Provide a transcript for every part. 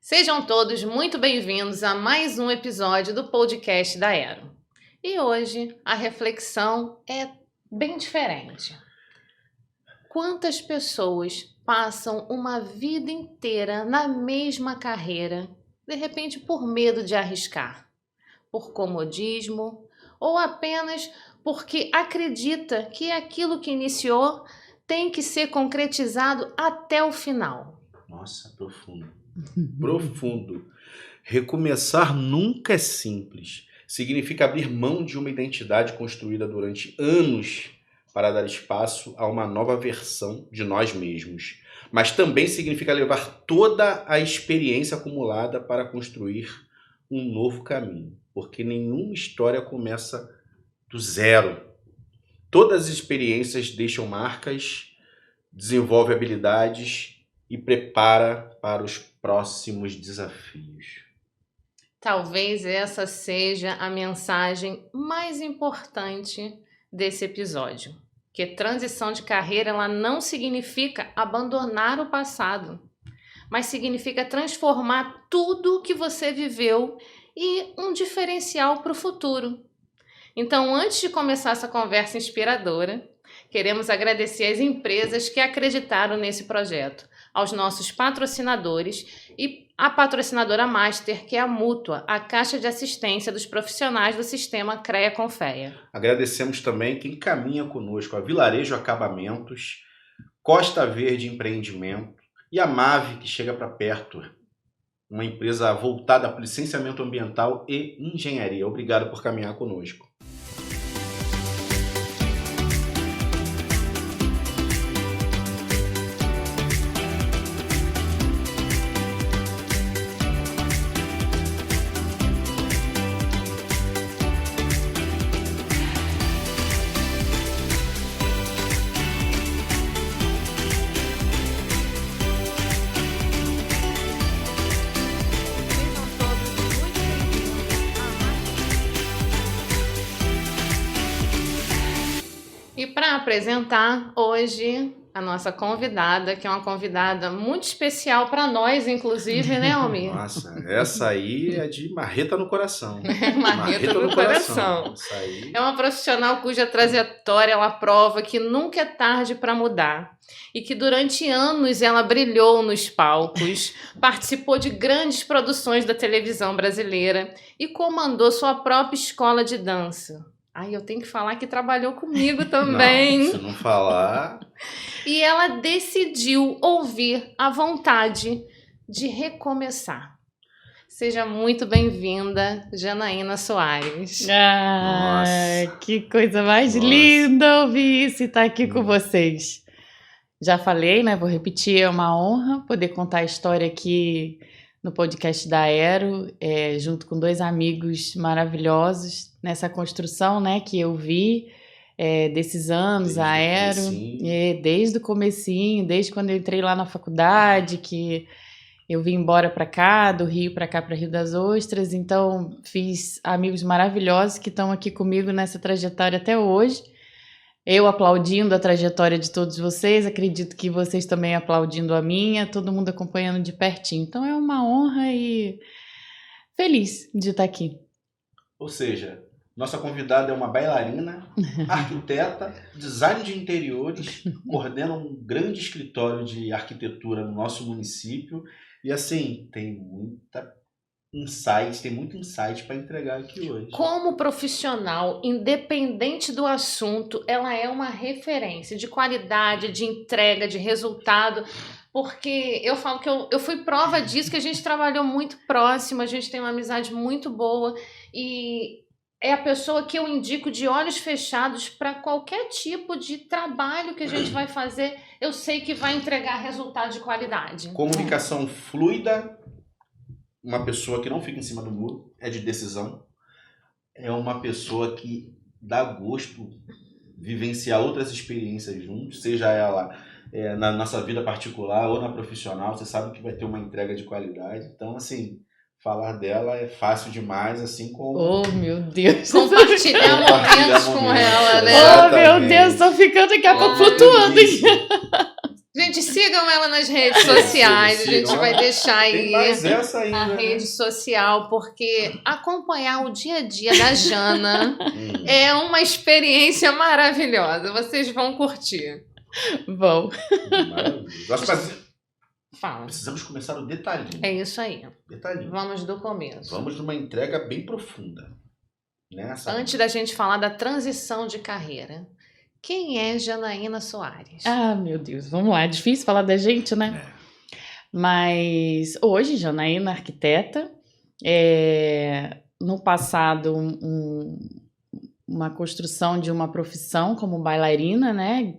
Sejam todos muito bem-vindos a mais um episódio do podcast da Aero. E hoje a reflexão é bem diferente. Quantas pessoas passam uma vida inteira na mesma carreira, de repente por medo de arriscar, por comodismo ou apenas porque acredita que aquilo que iniciou tem que ser concretizado até o final? Nossa, profundo. Profundo. Recomeçar nunca é simples. Significa abrir mão de uma identidade construída durante anos para dar espaço a uma nova versão de nós mesmos. Mas também significa levar toda a experiência acumulada para construir um novo caminho. Porque nenhuma história começa do zero. Todas as experiências deixam marcas, desenvolve habilidades e prepara para os próximos desafios. Talvez essa seja a mensagem mais importante desse episódio. Que transição de carreira ela não significa abandonar o passado, mas significa transformar tudo que você viveu em um diferencial para o futuro. Então, antes de começar essa conversa inspiradora, queremos agradecer às empresas que acreditaram nesse projeto, aos nossos patrocinadores e a patrocinadora Master, que é a Mútua, a caixa de assistência dos profissionais do sistema CREA Confeia. Agradecemos também quem caminha conosco, a Vilarejo Acabamentos, Costa Verde Empreendimento e a MAVE, que chega para perto, uma empresa voltada para licenciamento ambiental e engenharia. Obrigado por caminhar conosco. E para apresentar hoje a nossa convidada, que é uma convidada muito especial para nós, inclusive, né, Almir? Nossa, essa aí é de marreta no coração. Marreta no coração. Essa aí... É uma profissional cuja trajetória ela prova que nunca é tarde para mudar e que durante anos ela brilhou nos palcos, participou de grandes produções da televisão brasileira e comandou sua própria escola de dança. Ai, eu tenho que falar que trabalhou comigo também. Não, se não falar... E ela decidiu ouvir a vontade de recomeçar. Seja muito bem-vinda, Janaína Soares. Ah, que coisa mais linda ouvir isso e estar aqui com vocês. Já falei, né? Vou repetir, é uma honra poder contar a história aqui no podcast da Aero, junto com dois amigos maravilhosos nessa construção, né, que eu vi desses anos, Desde a Aero, desde o comecinho, desde quando eu entrei lá na faculdade, que eu vim embora para cá, do Rio para cá, para Rio das Ostras, então fiz amigos maravilhosos que estão aqui comigo nessa trajetória até hoje. Eu aplaudindo a trajetória de todos vocês, acredito que vocês também aplaudindo a minha, todo mundo acompanhando de pertinho. Então é uma honra e feliz de estar aqui. Ou seja, nossa convidada é uma bailarina, arquiteta, design de interiores, coordena um grande escritório de arquitetura no nosso município e assim, tem muito insight para entregar aqui hoje. Como profissional, independente do assunto, ela é uma referência de qualidade, de entrega, de resultado, porque eu falo que eu fui prova disso, que a gente trabalhou muito próximo, a gente tem uma amizade muito boa e é a pessoa que eu indico de olhos fechados para qualquer tipo de trabalho que a gente vai fazer, eu sei que vai entregar resultado de qualidade. Comunicação fluida, uma pessoa que não fica em cima do muro, é de decisão, é uma pessoa que dá gosto vivenciar outras experiências juntos, seja ela na nossa vida particular ou na profissional, você sabe que vai ter uma entrega de qualidade, então assim, falar dela é fácil demais, assim como... Oh, meu Deus! Compartilhar momentos com ela, né? Oh, meu Deus, tô ficando daqui a pouco flutuando. Gente, sigam ela nas redes sociais. A gente sigam. vai deixar Tem aí mais essa ainda. a né? rede social, porque acompanhar o dia a dia da Jana é uma experiência maravilhosa. Vocês vão curtir. Bom. Maravilhoso. Nós Fala. precisamos começar o detalhinho. É isso aí. Detalhinho. Vamos do começo. Vamos numa entrega bem profunda. Nessa. Antes da gente falar da transição de carreira, quem é Janaína Soares? Ah, meu Deus, vamos lá. É difícil falar da gente, né? Mas hoje, Janaína, arquiteta, no passado, uma construção de uma profissão como bailarina, né?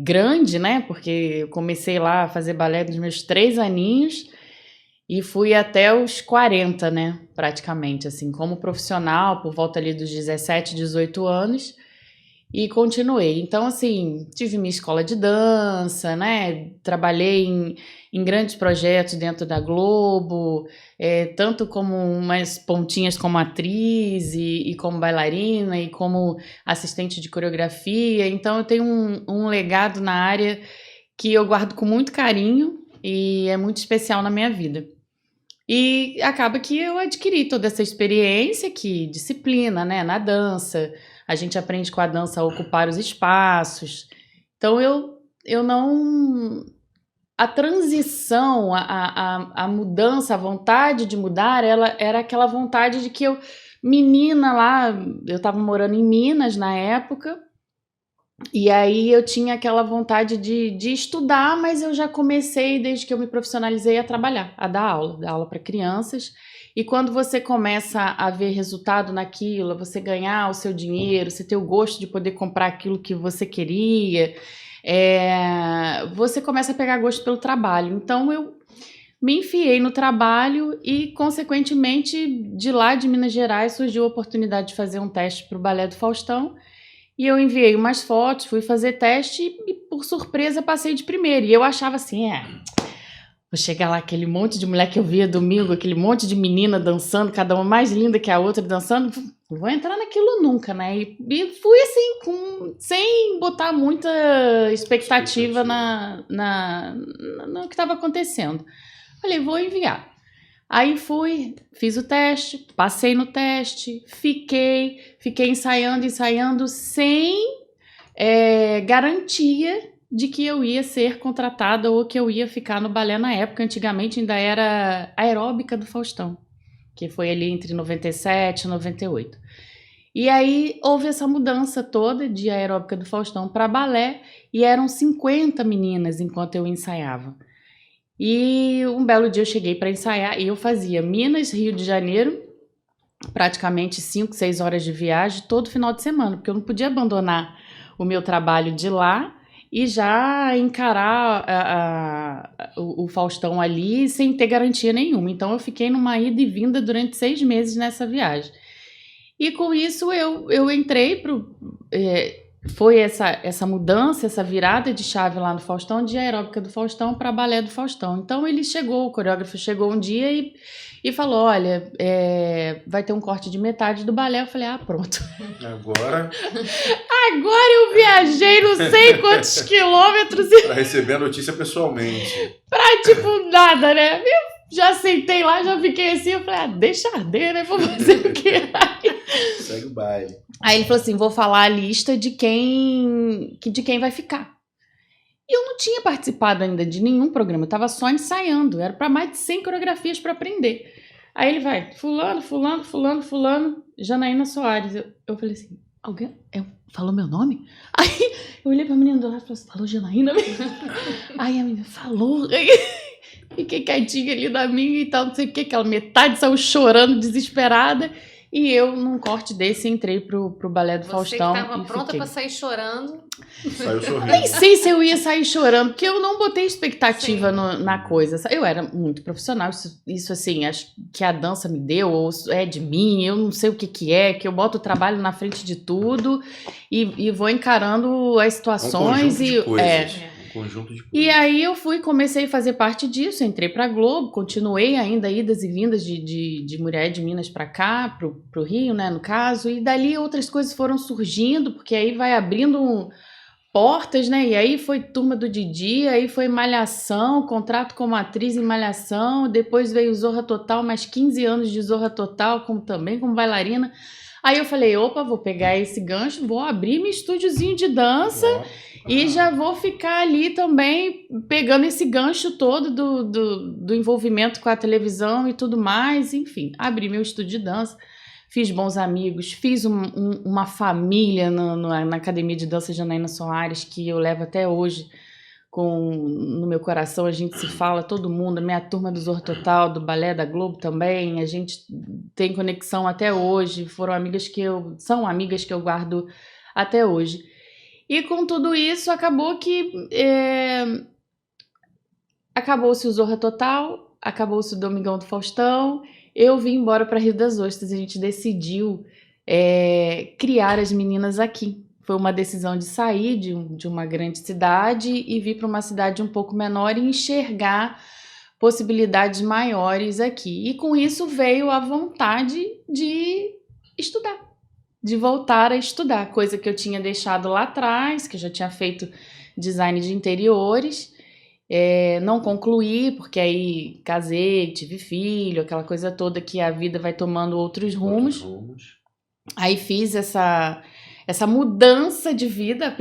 Grande, né? Porque eu comecei lá a fazer balé dos meus 3 aninhos e fui até os 40, né? Praticamente, assim, como profissional, por volta ali dos 17, 18 anos. E continuei. Então, assim, tive minha escola de dança, né? Trabalhei em grandes projetos dentro da Globo, tanto como umas pontinhas como atriz e como bailarina e como assistente de coreografia. Então, eu tenho um legado na área que eu guardo com muito carinho e é muito especial na minha vida. E acaba que eu adquiri toda essa experiência, que disciplina, né? Na dança. A gente aprende com a dança a ocupar os espaços. Então, eu não... A transição, a mudança, a vontade de mudar, ela era aquela vontade de que eu, menina lá, eu estava morando em Minas na época, e aí eu tinha aquela vontade de estudar, mas eu já comecei, desde que eu me profissionalizei, a trabalhar, a dar aula para crianças. E quando você começa a ver resultado naquilo, você ganhar o seu dinheiro, você ter o gosto de poder comprar aquilo que você queria, você começa a pegar gosto pelo trabalho. Então eu me enfiei no trabalho e, consequentemente, de lá de Minas Gerais, surgiu a oportunidade de fazer um teste para o Balé do Faustão. E eu enviei umas fotos, fui fazer teste e, por surpresa, passei de primeira. E eu achava assim, vou chegar lá, aquele monte de mulher que eu via domingo, aquele monte de menina dançando, cada uma mais linda que a outra dançando, não vou entrar naquilo nunca, né? E fui assim, sem botar muita expectativa no que estava acontecendo. Falei, vou enviar. Aí fui, fiz o teste, passei no teste, fiquei ensaiando sem garantia de que eu ia ser contratada ou que eu ia ficar no balé na época. Antigamente ainda era Aeróbica do Faustão, que foi ali entre 97 e 98. E aí houve essa mudança toda de Aeróbica do Faustão para balé e eram 50 meninas enquanto eu ensaiava. E um belo dia eu cheguei para ensaiar e eu fazia Minas, Rio de Janeiro, praticamente 5, 6 horas de viagem todo final de semana, porque eu não podia abandonar o meu trabalho de lá e já encarar o Faustão ali sem ter garantia nenhuma. Então eu fiquei numa ida e vinda durante 6 meses nessa viagem. E com isso eu entrei foi essa mudança, essa virada de chave lá no Faustão, de Aeróbica do Faustão para Balé do Faustão. Então o coreógrafo chegou um dia e falou, olha, vai ter um corte de metade do balé. Eu falei, pronto. Agora eu viajei não sei quantos quilômetros. Para receber a notícia pessoalmente. Pra tipo nada, né? Eu já sentei lá, já fiquei assim, eu falei, deixa arder, né? Vou fazer o quê? Segue o baile. Aí ele falou assim, vou falar a lista de quem vai ficar. E eu não tinha participado ainda de nenhum programa, eu tava só ensaiando, era para mais de 100 coreografias para aprender. Aí ele vai, fulano, Janaína Soares. Eu falei assim, alguém falou meu nome? Aí eu olhei pra menina do lado e falei assim, falou Janaína mesmo? Aí a menina falou, fiquei quietinha ali na minha e tal, não sei o que, aquela metade saiu chorando, desesperada. E eu, num corte desse, entrei pro Balé do Faustão. Você que estava pronta para sair chorando. Saiu sorrindo. Nem sei se eu ia sair chorando, porque eu não botei expectativa na coisa. Eu era muito profissional, isso assim, acho que a dança me deu, ou é de mim, eu não sei o que é, que eu boto o trabalho na frente de tudo e vou encarando as situações. Conjunto de coisas. E aí eu comecei a fazer parte disso, entrei pra Globo, continuei ainda idas e vindas de Mulher de Minas pra cá, pro Rio, né, no caso, e dali outras coisas foram surgindo, porque aí vai abrindo portas, né? E aí foi Turma do Didi, aí foi Malhação, contrato como atriz em Malhação, depois veio Zorra Total, mais 15 anos de Zorra Total, também como bailarina. Aí eu falei, opa, vou pegar esse gancho, vou abrir meu estúdiozinho de dança e já vou ficar ali também pegando esse gancho todo do envolvimento com a televisão e tudo mais. Enfim, abri meu estúdio de dança, fiz bons amigos, fiz uma família na Academia de Dança Janaína Soares, que eu levo até hoje no meu coração. A gente se fala, todo mundo, a minha turma do Zorro Total, do Balé da Globo também, a gente tem conexão até hoje, são amigas que eu guardo até hoje. E com tudo isso, acabou que acabou-se o Zorra Total, acabou-se o Domingão do Faustão, eu vim embora para Rio das Ostras, a gente decidiu criar as meninas aqui. Foi uma decisão de sair de uma grande cidade e vir para uma cidade um pouco menor e enxergar possibilidades maiores aqui. E com isso veio a vontade de estudar, de voltar a estudar, coisa que eu tinha deixado lá atrás, que eu já tinha feito design de interiores. Não concluí, porque aí casei, tive filho, aquela coisa toda que a vida vai tomando outros rumos. Aí fiz essa mudança de vida,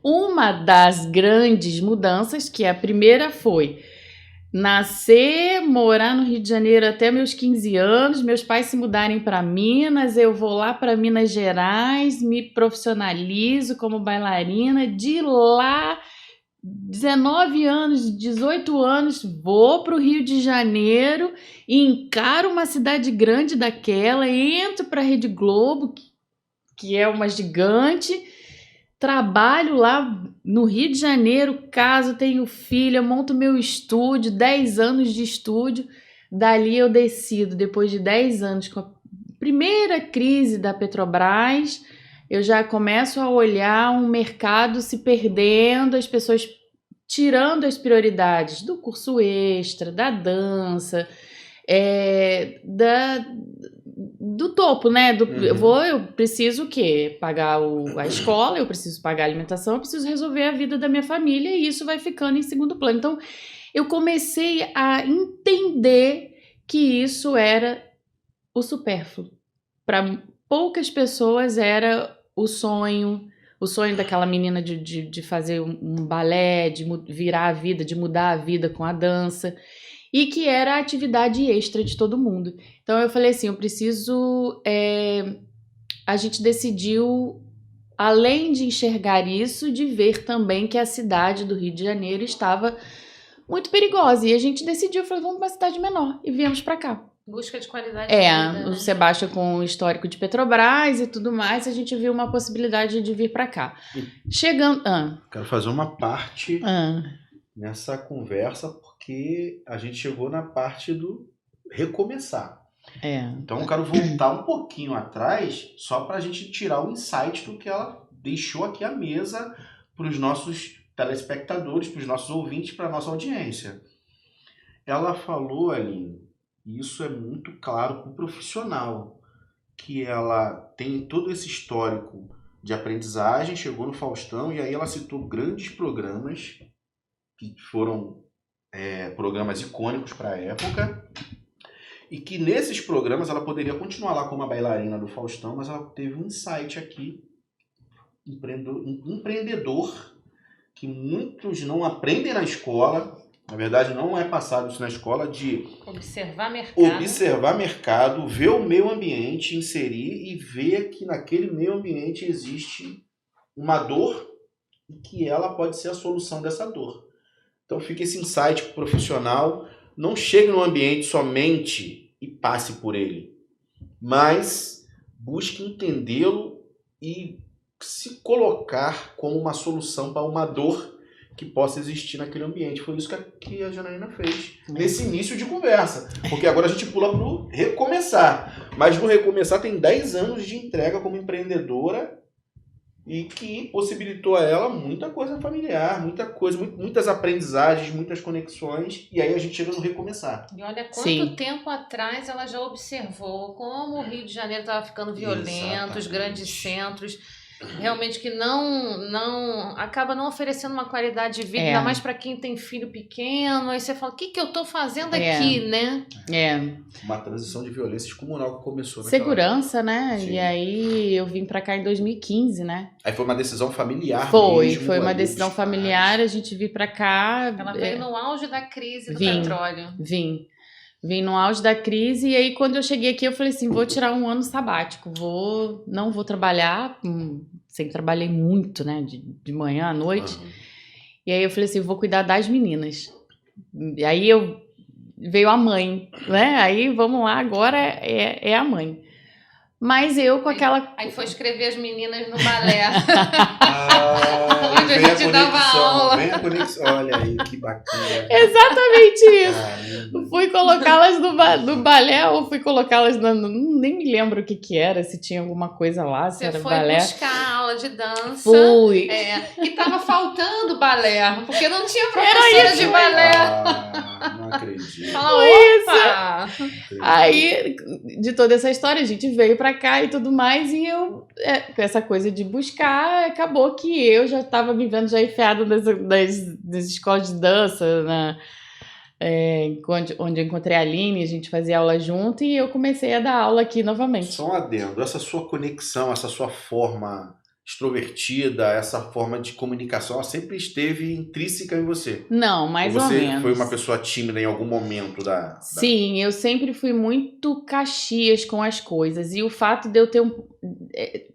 uma das grandes mudanças, que a primeira foi nascer, morar no Rio de Janeiro até meus 15 anos, meus pais se mudarem para Minas, eu vou lá para Minas Gerais, me profissionalizo como bailarina, de lá 19 anos, 18 anos, vou para o Rio de Janeiro, encaro uma cidade grande daquela, entro para a Rede Globo, que é uma gigante, trabalho lá no Rio de Janeiro, caso, tenho filha, monto meu estúdio, 10 anos de estúdio. Dali eu decido, depois de 10 anos, com a primeira crise da Petrobras, eu já começo a olhar um mercado se perdendo, as pessoas tirando as prioridades do curso extra, da dança, do topo, né? Eu preciso o quê? Pagar a escola, eu preciso pagar a alimentação, eu preciso resolver a vida da minha família e isso vai ficando em segundo plano. Então, eu comecei a entender que isso era o supérfluo. Para poucas pessoas era o sonho daquela menina de fazer um balé, de virar a vida, de mudar a vida com a dança, e que era a atividade extra de todo mundo. Então eu falei assim, a gente decidiu, além de enxergar isso, de ver também que a cidade do Rio de Janeiro estava muito perigosa, e a gente decidiu, falei, vamos para uma cidade menor, e viemos para cá. Busca de qualidade de vida, o Sebastião com o histórico de Petrobras e tudo mais, a gente viu uma possibilidade de vir para cá. Chegando... Quero fazer uma parte nessa conversa, porque a gente chegou na parte do recomeçar. Então eu quero voltar um pouquinho atrás, só para a gente tirar o insight do que ela deixou aqui à mesa para os nossos telespectadores, para os nossos ouvintes, para a nossa audiência. Ela falou, Aline, e isso é muito claro para o profissional, que ela tem todo esse histórico de aprendizagem, chegou no Faustão, e aí ela citou grandes programas, que foram programas icônicos para a época, e que nesses programas ela poderia continuar lá como a bailarina do Faustão, mas ela teve um insight aqui, empreendedor, que muitos não aprendem na escola. Na verdade, não é passado isso na escola, de observar mercado, ver o meio ambiente, inserir e ver que naquele meio ambiente existe uma dor e que ela pode ser a solução dessa dor. Então fica esse insight profissional, não chegue no ambiente somente e passe por ele, mas busque entendê-lo e se colocar como uma solução para uma dor que possa existir naquele ambiente. Foi isso que a Janaína fez nesse início de conversa. Porque agora a gente pula para o recomeçar. Mas no recomeçar tem 10 anos de entrega como empreendedora e que possibilitou a ela muita coisa familiar, muitas aprendizagens, muitas conexões. E aí a gente chega no recomeçar. E olha quanto tempo atrás ela já observou como o Rio de Janeiro estava ficando violento, os grandes centros. realmente que não acaba não oferecendo uma qualidade de vida, ainda mais para quem tem filho pequeno. Aí você fala, o que eu tô fazendo aqui, né? Uma transição de violência descomunal que começou naquela Segurança, né? Sim. E aí eu vim pra cá em 2015, né? Aí foi uma decisão familiar Foi uma ali decisão dos familiar, pais. a gente vir pra cá. Ela veio no auge da crise do Vim. petróleo. Vim no auge da crise, e aí quando eu cheguei aqui eu falei assim, vou tirar um ano sabático, não vou trabalhar, sempre trabalhei muito, né, de manhã à noite, e aí eu falei assim, vou cuidar das meninas. E aí veio a mãe, né, aí vamos lá, agora é a mãe. Mas eu com aquela... Aí foi escrever as meninas no balé. Onde a gente dava aula. Vem a conexão. Olha aí, que bacana. Exatamente isso. Caramba. Fui colocá-las no balé ou fui colocá-las nem me lembro o que era, se tinha alguma coisa lá, se Você era foi balé. buscar aula de dança. Fui. E tava faltando balé, porque não tinha professora de balé. Não acredito. Fala, opa! Aí, de toda essa história, a gente veio pra cá e tudo mais, e com essa coisa de buscar, acabou que eu já tava me vendo já enfiada das escolas de dança, né? Onde eu encontrei a Aline, a gente fazia aula junto, e eu comecei a dar aula aqui novamente. Só um adendo, essa sua conexão, essa sua forma extrovertida, essa forma de comunicação, ela sempre esteve intrínseca em você. Não, mais ou menos. Você foi uma pessoa tímida em algum momento da... Sim, eu sempre fui muito caxias com as coisas. E o fato de eu ter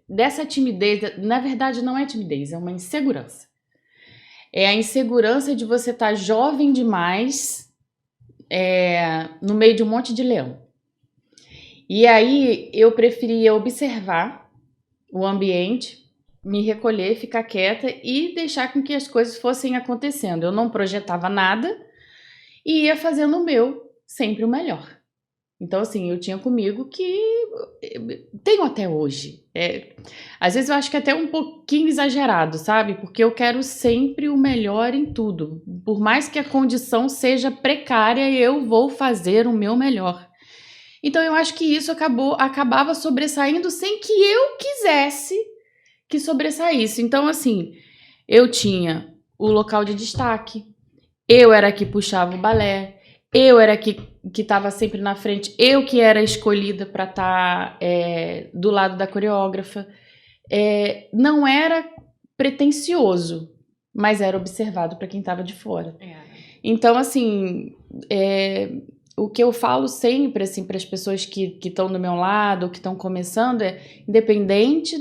dessa timidez, na verdade não é timidez, é uma insegurança. É a insegurança de você estar jovem demais no meio de um monte de leão. E aí eu preferia observar o ambiente, me recolher, ficar quieta e deixar com que as coisas fossem acontecendo. Eu não projetava nada e ia fazendo o meu, sempre o melhor. Então, assim, eu tinha comigo que tenho até hoje. Às vezes eu acho que é até um pouquinho exagerado, sabe? Porque eu quero sempre o melhor em tudo. Por mais que a condição seja precária, eu vou fazer o meu melhor. Então, eu acho que isso acabava sobressaindo sem que eu quisesse que sobressaísse. Então, assim, eu tinha o local de destaque, eu era que puxava o balé, eu era que estava sempre na frente, eu que era escolhida para estar do lado da coreógrafa. Não era pretensioso, mas era observado para quem estava de fora. Então, assim, o que eu falo sempre assim, para as pessoas que estão do meu lado, que estão começando, independente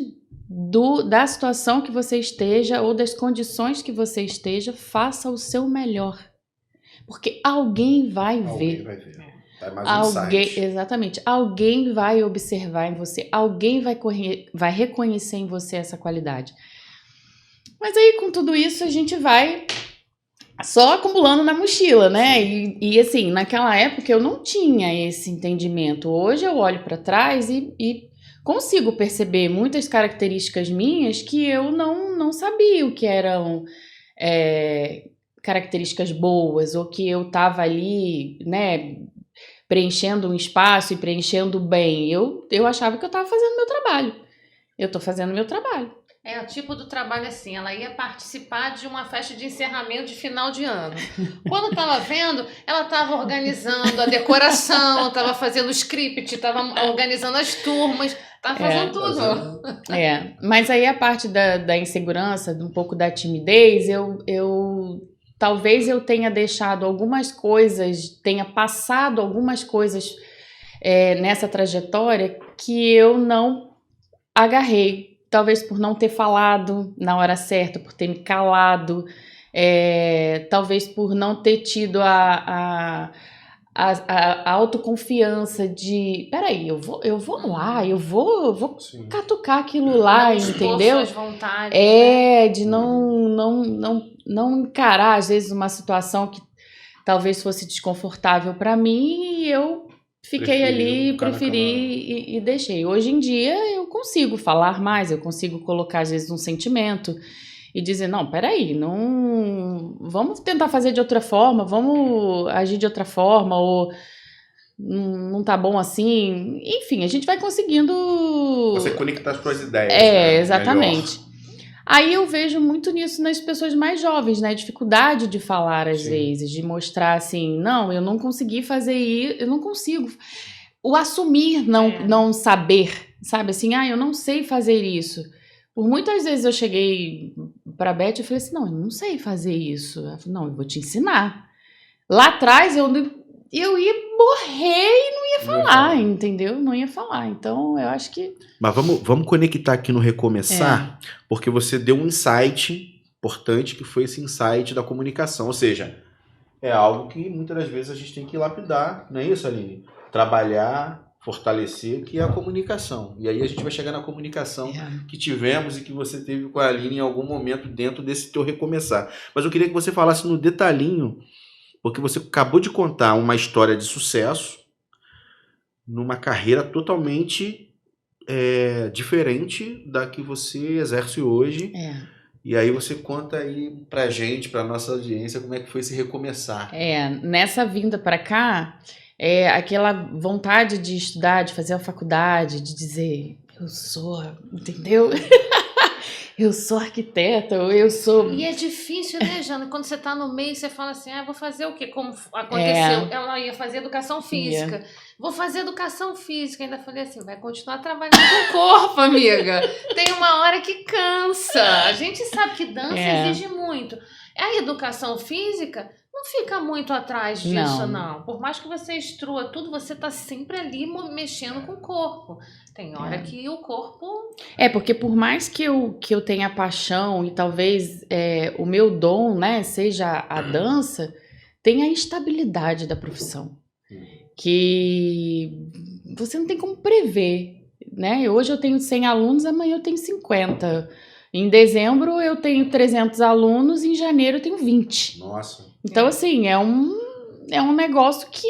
da situação que você esteja ou das condições que você esteja, faça o seu melhor. Porque alguém vai ver. Tá mais um insight. Exatamente. Alguém vai observar em você. Alguém vai reconhecer em você essa qualidade. Mas aí, com tudo isso, a gente vai só acumulando na mochila, né? E assim, naquela época eu não tinha esse entendimento. Hoje eu olho para trás e consigo perceber muitas características minhas que eu não sabia o que eram características boas, ou que eu estava ali, né, preenchendo um espaço e preenchendo bem. Eu achava que eu estava fazendo meu trabalho. Eu estou fazendo meu trabalho. O tipo do trabalho assim, ela ia participar de uma festa de encerramento de final de ano. Quando estava vendo, ela estava organizando a decoração, estava fazendo o script, estava organizando as turmas, estava fazendo tudo. Mas aí a parte da insegurança, um pouco da timidez, talvez eu tenha deixado algumas coisas, tenha passado algumas coisas nessa trajetória que eu não agarrei. Talvez por não ter falado na hora certa, por ter me calado, talvez por não ter tido a autoconfiança de, peraí, eu vou lá, eu vou catucar aquilo lá, entendeu? Suas vontades, né? De não encarar, às vezes, uma situação que talvez fosse desconfortável para mim, e eu fiquei ali, preferi e deixei. Hoje em dia eu consigo falar mais, eu consigo colocar às vezes um sentimento e dizer, não, peraí, vamos tentar fazer de outra forma, vamos agir de outra forma, ou não tá bom assim. Enfim, a gente vai conseguindo... Você conectar as suas ideias. Exatamente. Melhor. Aí eu vejo muito nisso nas pessoas mais jovens, né? Dificuldade de falar às vezes, de mostrar assim, não, eu não consegui fazer isso, eu não consigo. O assumir não saber, sabe? Assim, eu não sei fazer isso. Por muitas vezes eu cheguei pra Beth e falei assim, não, eu não sei fazer isso. Ela falou, não, eu vou te ensinar. Lá atrás eu ia morrer e não ia falar, entendeu? Não ia falar. Então, eu acho que... Mas vamos conectar aqui no recomeçar, porque você deu um insight importante, que foi esse insight da comunicação. Ou seja, é algo que muitas das vezes a gente tem que lapidar, não é isso, Aline? Trabalhar, fortalecer, que é a comunicação. E aí a gente vai chegar na comunicação que tivemos e que você teve com a Aline em algum momento dentro desse teu recomeçar. Mas eu queria que você falasse no detalhinho, porque você acabou de contar uma história de sucesso numa carreira totalmente diferente da que você exerce hoje. E aí você conta aí pra gente, pra nossa audiência, como é que foi esse recomeçar. Nessa vinda pra cá, aquela vontade de estudar, de fazer a faculdade, de dizer, eu sou, entendeu? Eu sou arquiteta, ou eu sou... E é difícil, né, Jana? Quando você tá no meio, você fala assim, vou fazer o quê? Como aconteceu? Ela ia fazer educação física. Vou fazer educação física. Ainda falei assim, vai continuar trabalhando com o corpo, amiga. Tem uma hora que cansa. A gente sabe que dança exige muito. A educação física não fica muito atrás disso, não. Por mais que você instrua tudo, você tá sempre ali mexendo com o corpo. Tem hora que o corpo... porque por mais que eu tenha paixão e talvez o meu dom, né, seja a dança, tem a instabilidade da profissão. Que você não tem como prever, né? Hoje eu tenho 100 alunos, amanhã eu tenho 50. Em dezembro eu tenho 300 alunos, em janeiro eu tenho 20. Nossa. Então, assim, é um negócio que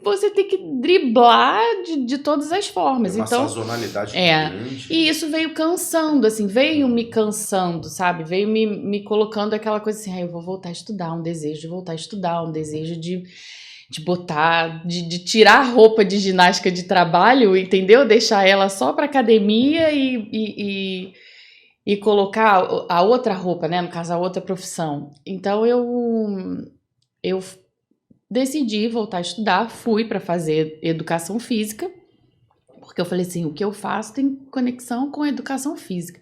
você tem que driblar de todas as formas. Tem uma então, sazonalidade grande. E isso veio cansando, assim, veio me cansando, sabe? Veio me colocando aquela coisa assim, eu vou voltar a estudar, um desejo de voltar a estudar, um desejo de botar, de tirar a roupa de ginástica de trabalho, entendeu? Deixar ela só para academia e colocar a outra roupa, né? No caso, a outra profissão. Então, eu decidi voltar a estudar, fui para fazer educação física, porque eu falei assim, o que eu faço tem conexão com a educação física.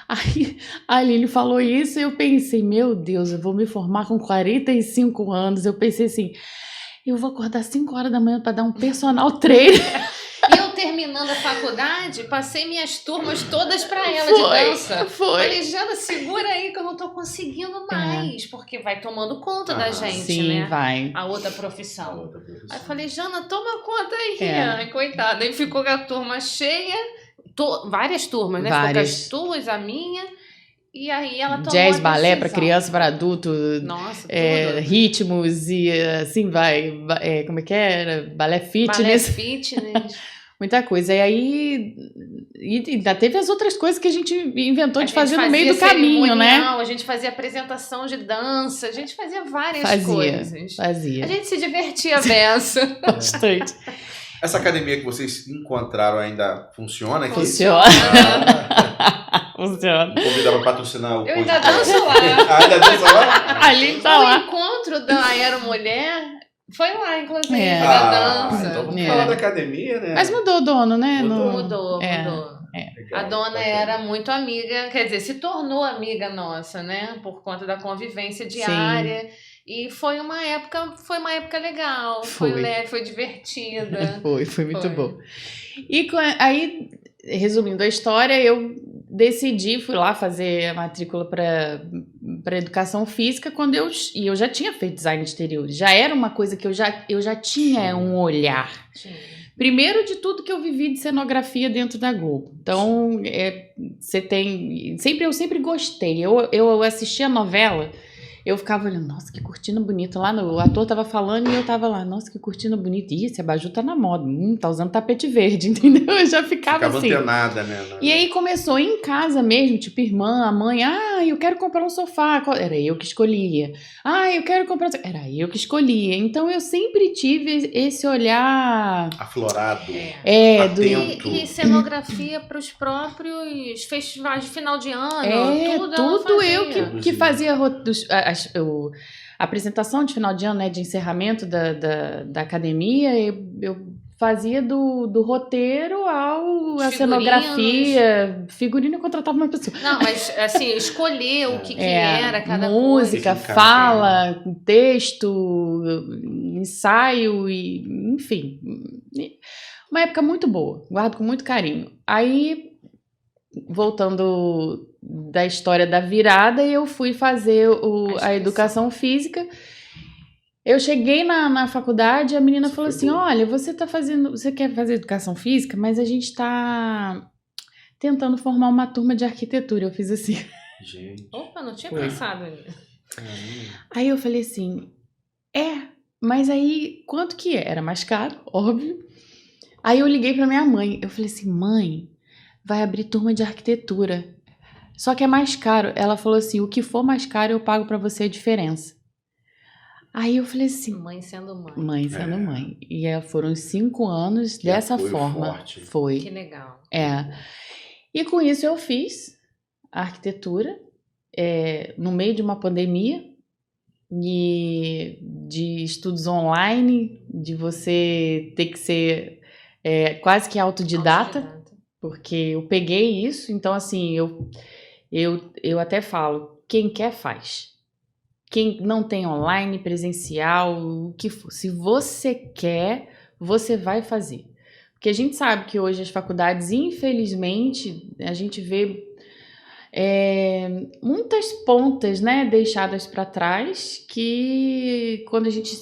Aí a Aline falou isso e eu pensei, meu Deus, eu vou me formar com 45 anos. Eu pensei assim, eu vou acordar 5 horas da manhã para dar um personal trainer. E eu terminando a faculdade, passei minhas turmas todas para ela de dança. Falei, Jana, segura aí que eu não tô conseguindo mais, porque vai tomando conta da gente, sim, né? Vai. A outra profissão. Aí falei, Jana, toma conta aí. Ai, coitada. Aí ficou a turma cheia, várias turmas, né? Várias. Ficou as tuas, a minha. E aí ela tomou jazz, a balé para decisão. criança, para adulto. Nossa, tudo. Ritmos e assim vai. Como é que era? Balé fitness. Balé fitness. Muita coisa. E aí ainda teve as outras coisas que a gente inventou de fazer no meio do caminho, né? A gente fazia apresentação de dança, a gente fazia várias coisas. Fazia. A gente se divertia beça. Bastante. Essa academia que vocês encontraram ainda funciona aqui? Funciona. Funciona. Convidar para patrocinar o... Eu ainda danço lá. Ainda dança lá? Ali tá lá. O encontro da Aeromulher foi lá, inclusive, É. da dança. Então vamos falar da academia, né? Mas mudou o dono, né? Mudou. Legal, A dona bacana. era muito amiga, quer dizer, se tornou amiga nossa, né? Por conta da convivência diária. E foi uma época legal. Foi leve, foi divertida. Foi muito bom. E aí, resumindo a história, eu decidi, fui lá fazer a matrícula para educação física quando eu já tinha feito design de exteriores. Já era uma coisa que eu já tinha um olhar. Sim. Primeiro de tudo que eu vivi de cenografia dentro da Globo. Então, você tem... Eu sempre gostei. Eu assisti a novela eu ficava olhando, nossa, que cortina bonita. Lá o ator tava falando e eu tava lá, nossa, que cortina bonita. Ih, esse abajur tá na moda. Tá usando tapete verde, entendeu? Eu já ficava assim. Antenada, né? E aí começou em casa mesmo, tipo, irmã, a mãe, eu quero comprar um sofá. Era eu que escolhia. Eu quero comprar Era eu que escolhia. Então eu sempre tive esse olhar aflorado. Atento. E cenografia para os próprios festivais de final de ano. Tudo eu que fazia a apresentação de final de ano, né, de encerramento da academia. Eu fazia do roteiro à cenografia, figurino, eu contratava uma pessoa. Não, mas assim, escolher o que era cada música, coisa. fala, texto, ensaio, enfim. Uma época muito boa, guardo com muito carinho. Aí, voltando da história da virada, eu fui fazer a educação física. Eu cheguei na faculdade e a menina falou assim, olha, você quer fazer educação física, mas a gente tá tentando formar uma turma de arquitetura. Eu fiz assim. Gente. Opa, não tinha pensado nisso. Aí eu falei assim, mas aí quanto que é? Era mais caro, óbvio. Aí eu liguei pra minha mãe, eu falei assim, mãe, vai abrir turma de arquitetura, só que é mais caro. Ela falou assim, o que for mais caro eu pago pra você a diferença. Aí eu falei assim... Mãe sendo mãe. Mãe sendo mãe. E foram 5 anos dessa forma. Forte. Foi. Que legal. E com isso eu fiz a arquitetura no meio de uma pandemia e de estudos online, de você ter que ser quase que autodidata, porque eu peguei isso. Então, assim, eu até falo, quem quer faz. Quem não tem online, presencial, o que for. Se você quer, você vai fazer. Porque a gente sabe que hoje as faculdades, infelizmente, a gente vê muitas pontas, né, deixadas para trás, que quando a gente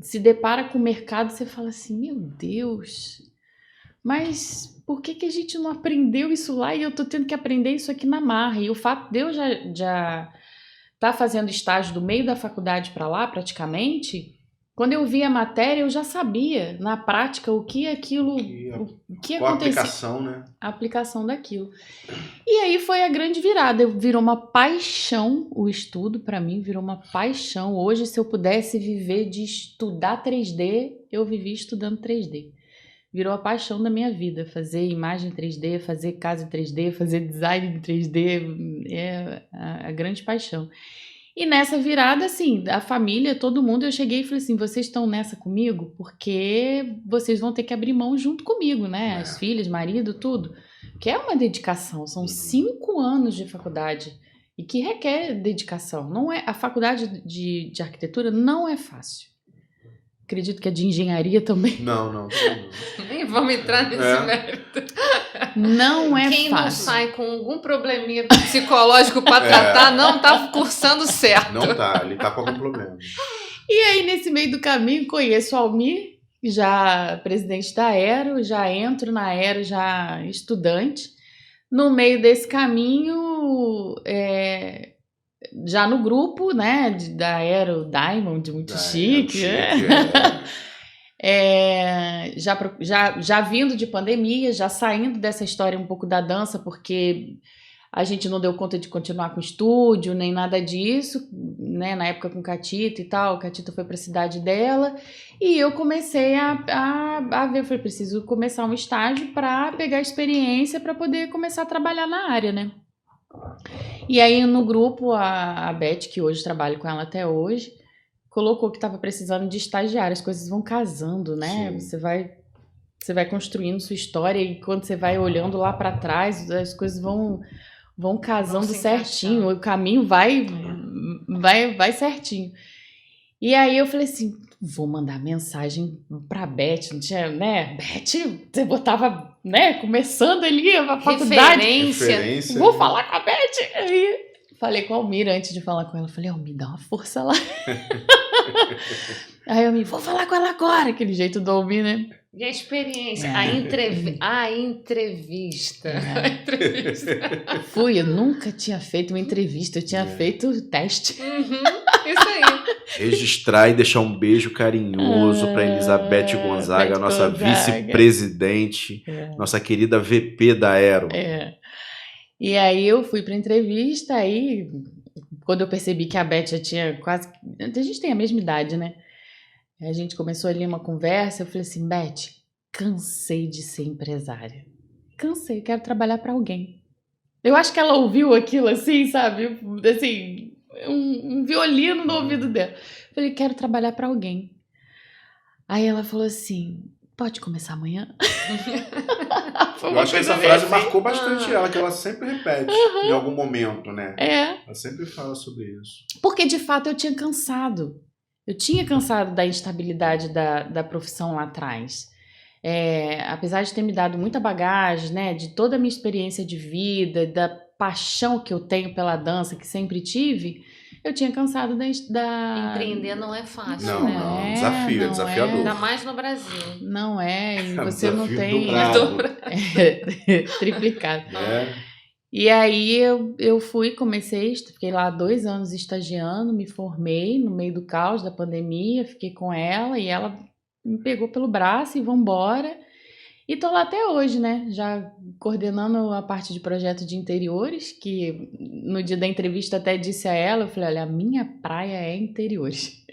se depara com o mercado, você fala assim, meu Deus, mas por que a gente não aprendeu isso lá e eu tô tendo que aprender isso aqui na marra? E o fato de eu já tá fazendo estágio do meio da faculdade para lá, praticamente, quando eu vi a matéria, eu já sabia, na prática, o que aquilo... o que qual acontecia. A aplicação, né? A aplicação daquilo. E aí foi a grande virada. Virou uma paixão o estudo, para mim, virou uma paixão. Hoje, se eu pudesse viver de estudar 3D, eu vivi estudando 3D. Virou a paixão da minha vida, fazer imagem 3D, fazer casa em 3D, fazer design em 3D, é a grande paixão. E nessa virada, assim, a família, todo mundo, eu cheguei e falei assim, vocês estão nessa comigo? Porque vocês vão ter que abrir mão junto comigo, né? As filhas, marido, tudo. Que é uma dedicação, são 5 anos de faculdade e que requer dedicação. Não é, a faculdade de arquitetura não é fácil. Acredito que a de engenharia também. Não. Nem vamos entrar nesse mérito. Não é fácil. Quem não sai com algum probleminha psicológico para tratar, não tá cursando certo. Não tá, ele tá com algum problema. E aí, nesse meio do caminho, conheço o Almir, já presidente da Aero, já entro na Aero, já estudante. No meio desse caminho, já no grupo, né, da Aero Diamond, muito chique. Já vindo de pandemia, já saindo dessa história um pouco da dança, porque a gente não deu conta de continuar com o estúdio, nem nada disso, né, na época com Catita e tal, Catita foi para a cidade dela, e eu comecei a ver, eu falei, preciso começar um estágio para pegar experiência, para poder começar a trabalhar na área, né. E aí no grupo, a Beth, que hoje trabalho com ela até hoje, colocou que estava precisando de estagiário, as coisas vão casando, né? Você vai construindo sua história e quando você vai olhando lá para trás, as coisas vão casando certinho, o caminho vai certinho. E aí eu falei assim, vou mandar mensagem pra Beth, não tinha, né? Beth, você botava, né, começando ali a faculdade. Referência. Vou falar com a Beth. Aí falei com a Almira antes de falar com ela, falei, Almir, dá uma força lá. Aí eu vou falar com ela agora, aquele jeito do Almir, né? E a experiência, a entrevista. A entrevista. Eu nunca tinha feito uma entrevista, eu tinha feito teste. Isso aí. Registrar e deixar um beijo carinhoso para Elizabeth Gonzaga, Beth nossa Gonzaga. vice-presidente, nossa querida VP da Aero. E aí eu fui pra entrevista, aí quando eu percebi que a Beth já tinha quase... A gente tem a mesma idade, né? A gente começou ali uma conversa, eu falei assim, Beth, cansei de ser empresária. Cansei, quero trabalhar pra alguém. Eu acho que ela ouviu aquilo assim, sabe? Assim, um violino no ouvido dela. Eu falei, quero trabalhar pra alguém. Aí ela falou assim, pode começar amanhã? Foi Eu uma acho que coisa essa meio frase assim. marcou bastante ela, que ela sempre repete em algum momento, né? Ela sempre fala sobre isso. Porque de fato eu tinha cansado. Eu tinha cansado da instabilidade da profissão lá atrás. Apesar de ter me dado muita bagagem, né? De toda a minha experiência de vida, da paixão que eu tenho pela dança, que sempre tive, eu tinha cansado da... Empreender não é fácil, Não, né? não, desafio, é não desafiador. Ainda mais no Brasil. Não é, e É um você não desafio tem... dobrado, Triplicado. né? E aí eu fui, fiquei lá 2 anos estagiando, me formei no meio do caos da pandemia, fiquei com ela e ela me pegou pelo braço e vambora. E tô lá até hoje, né? Já coordenando a parte de projeto de interiores, que no dia da entrevista até disse a ela, eu falei, olha, a minha praia é interiores.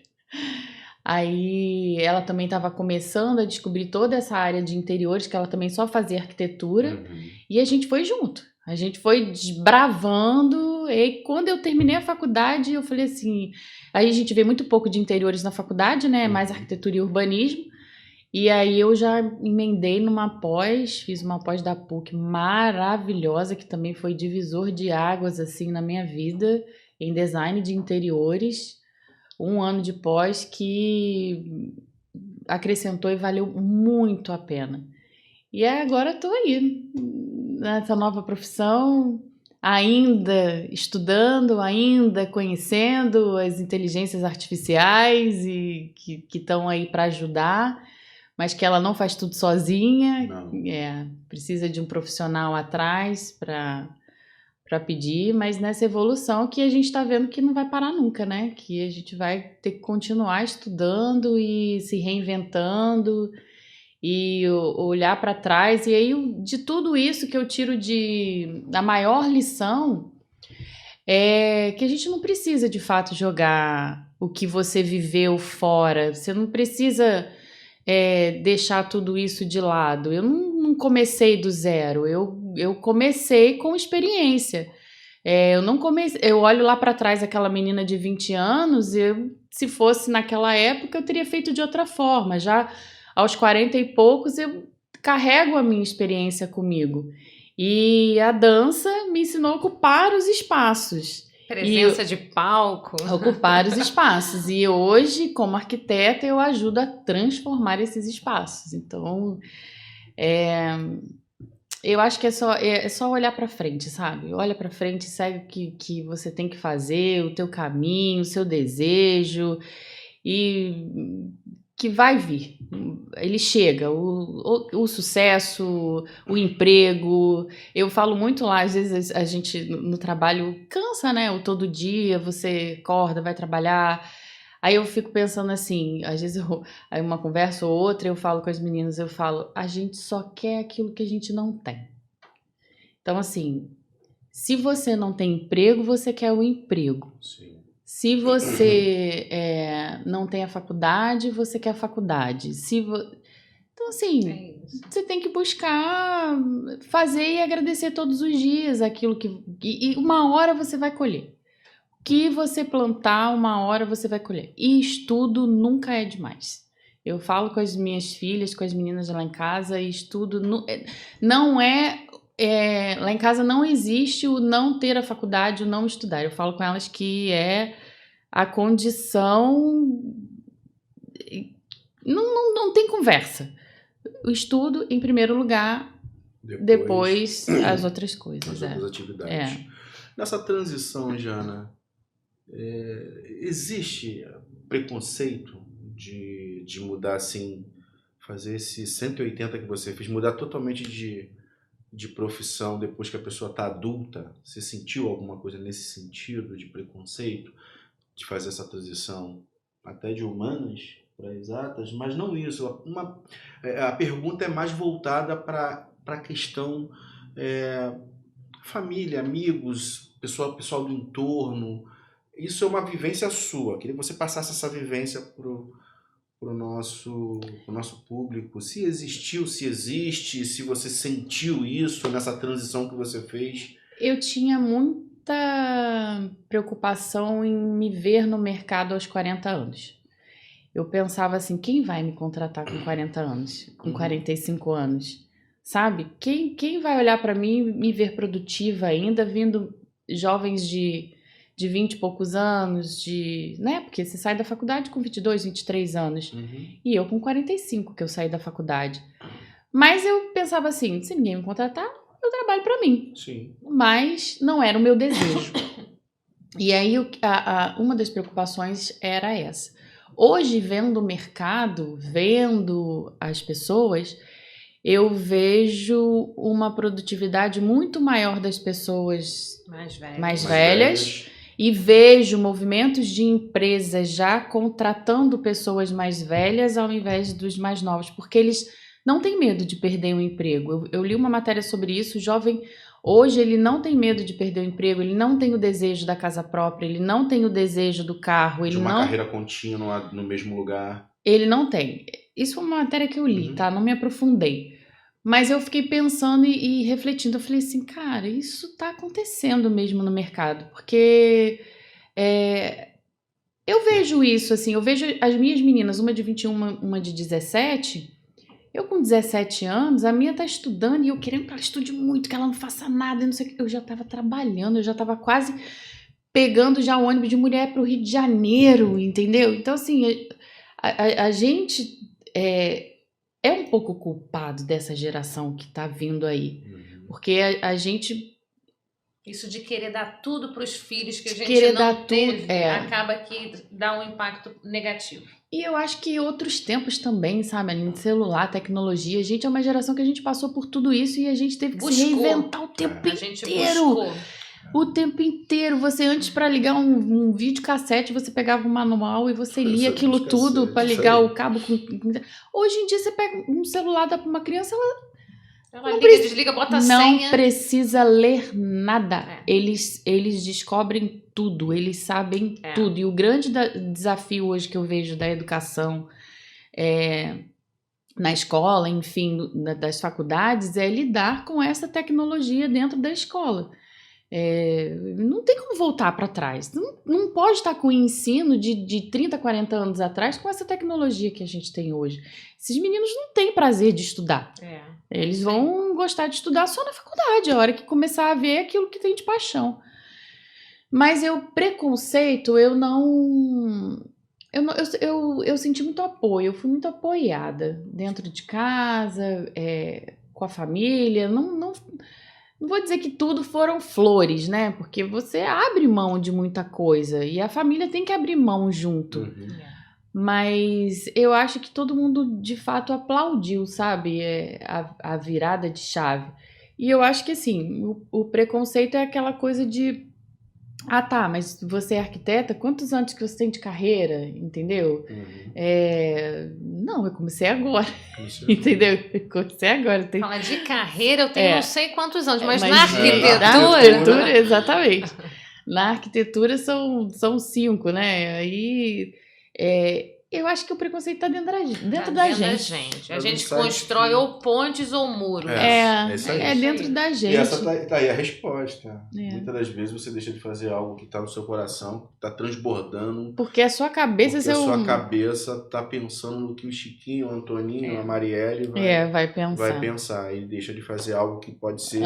Aí ela também estava começando a descobrir toda essa área de interiores, que ela também só fazia arquitetura, e a gente foi junto. A gente foi desbravando, e quando eu terminei a faculdade, eu falei assim, aí a gente vê muito pouco de interiores na faculdade, né? Mais arquitetura e urbanismo. E aí eu já emendei numa pós, fiz uma pós da PUC maravilhosa, que também foi divisor de águas assim na minha vida, em design de interiores. 1 ano de pós que acrescentou e valeu muito a pena. E agora estou aí, nessa nova profissão, ainda estudando, ainda conhecendo as inteligências artificiais e que estão aí para ajudar, mas que ela não faz tudo sozinha. Não. Precisa de um profissional atrás para pedir, mas nessa evolução que a gente está vendo que não vai parar nunca, né? Que a gente vai ter que continuar estudando e se reinventando e olhar para trás. E aí, de tudo isso que eu tiro da maior lição é que a gente não precisa, de fato, jogar o que você viveu fora. Você não precisa deixar tudo isso de lado. Eu não comecei do zero, eu comecei com experiência. Eu olho lá para trás aquela menina de 20 anos, se fosse naquela época, eu teria feito de outra forma. Já aos 40 e poucos, eu carrego a minha experiência comigo. E a dança me ensinou a ocupar os espaços. Presença de palco. Ocupar os espaços. E hoje, como arquiteta, eu ajudo a transformar esses espaços. Então, eu acho que é só olhar para frente, sabe? Olha para frente, segue o que você tem que fazer, o teu caminho, o seu desejo, e que vai vir. Ele chega, o sucesso, o emprego. Eu falo muito lá, às vezes a gente no trabalho cansa, né? O todo dia você acorda, vai trabalhar. Aí eu fico pensando assim, às vezes aí uma conversa ou outra, eu falo com as meninas, eu falo, a gente só quer aquilo que a gente não tem. Então, assim, se você não tem emprego, você quer o emprego. Sim. Se você não tem a faculdade, você quer a faculdade. Então, assim, você tem que buscar fazer e agradecer todos os dias aquilo e uma hora você vai colher. O que você plantar, uma hora você vai colher. E estudo nunca é demais. Eu falo com as minhas filhas, com as meninas lá em casa, e estudo não é... lá em casa não existe o não ter a faculdade, o não estudar. Eu falo com elas que é a condição... Não tem conversa. O estudo em primeiro lugar, depois as outras coisas. As outras atividades. Nessa transição, Jana, existe preconceito de mudar assim, fazer esse 180 que você fez, mudar totalmente de profissão depois que a pessoa está adulta? Você sentiu alguma coisa nesse sentido de preconceito? de fazer essa transição até de humanas para exatas, mas não isso. A pergunta é mais voltada para a questão família, amigos, pessoal do entorno. Isso é uma vivência sua. Queria que você passasse essa vivência pro nosso público. Se existiu, se existe, se você sentiu isso nessa transição que você fez. Eu tinha muita preocupação em me ver no mercado aos 40 anos. Eu pensava assim, quem vai me contratar com 40 anos? Com 45 anos? Sabe? Quem vai olhar para mim e me ver produtiva ainda, vindo jovens de 20 e poucos anos, né? Porque você sai da faculdade com 22, 23 anos. E eu com 45 que eu saí da faculdade. Mas eu pensava assim, se ninguém me contratar, eu trabalho para mim. Sim. Mas não era o meu desejo. E aí uma das preocupações era essa. Hoje, vendo o mercado, vendo as pessoas, eu vejo uma produtividade muito maior das pessoas mais velhas. E vejo movimentos de empresas já contratando pessoas mais velhas ao invés dos mais novos, porque eles não têm medo de perder o emprego. Eu li uma matéria sobre isso, o jovem hoje ele não tem medo de perder o emprego, ele não tem o desejo da casa própria, ele não tem o desejo do carro. De uma carreira contínua no mesmo lugar. Ele não tem. Isso foi uma matéria que eu li, tá? Não me aprofundei. Mas eu fiquei pensando e refletindo. Eu falei assim, cara, isso tá acontecendo mesmo no mercado. Porque eu vejo isso, assim, eu vejo as minhas meninas, uma de 21, uma de 17. Eu com 17 anos, a minha tá estudando e eu querendo que ela estude muito, que ela não faça nada, não sei o que. Eu já tava trabalhando, eu já tava quase pegando já o ônibus de mulher pro Rio de Janeiro, entendeu? Então, assim, a gente é um pouco culpado dessa geração que tá vindo aí. Porque a gente... Isso de querer dar tudo pros filhos que a gente querer não dar teve, tudo, acaba que dá um impacto negativo. E eu acho que outros tempos também, sabe? Celular, tecnologia. A gente é uma geração que a gente passou por tudo isso e a gente teve que se reinventar o tempo inteiro. O tempo inteiro. Você antes, para ligar um videocassete, você pegava um manual e você lia aquilo tudo para ligar o cabo. Hoje em dia você pega um celular, dá para uma criança, ela liga, desliga, bota a senha. Não precisa ler nada. Eles descobrem tudo, eles sabem tudo. E o grande desafio hoje que eu vejo da educação na escola, enfim, das faculdades, é lidar com essa tecnologia dentro da escola. Não tem como voltar para trás. Não pode estar com o ensino de 30, 40 anos atrás com essa tecnologia que a gente tem hoje. Esses meninos não têm prazer de estudar. Eles vão gostar de estudar só na faculdade, a hora que começar a ver aquilo que tem de paixão. Mas preconceito, eu senti muito apoio, eu fui muito apoiada dentro de casa, com a família. Não vou dizer que tudo foram flores, né? Porque você abre mão de muita coisa e a família tem que abrir mão junto. Mas eu acho que todo mundo, de fato, aplaudiu, sabe? A virada de chave. E eu acho que, assim, o preconceito é aquela coisa de... Ah, tá, mas você é arquiteta? Quantos anos que você tem de carreira? Entendeu? Não, eu comecei agora. Entendeu? Eu comecei agora. Fala de carreira, eu tenho não sei quantos anos, mas na arquitetura... arquitetura... Na arquitetura, exatamente. Na arquitetura são 5, né? Aí... eu acho que o preconceito está dentro da gente. A gente constrói ou pontes ou muros. Dentro da gente. E essa tá aí a resposta. Muitas das vezes você deixa de fazer algo que está no seu coração, que está transbordando. Porque a sua cabeça... Porque a sua cabeça está pensando no que o Chiquinho, o Antoninho, a Marielle vai pensar. E deixa de fazer algo que pode ser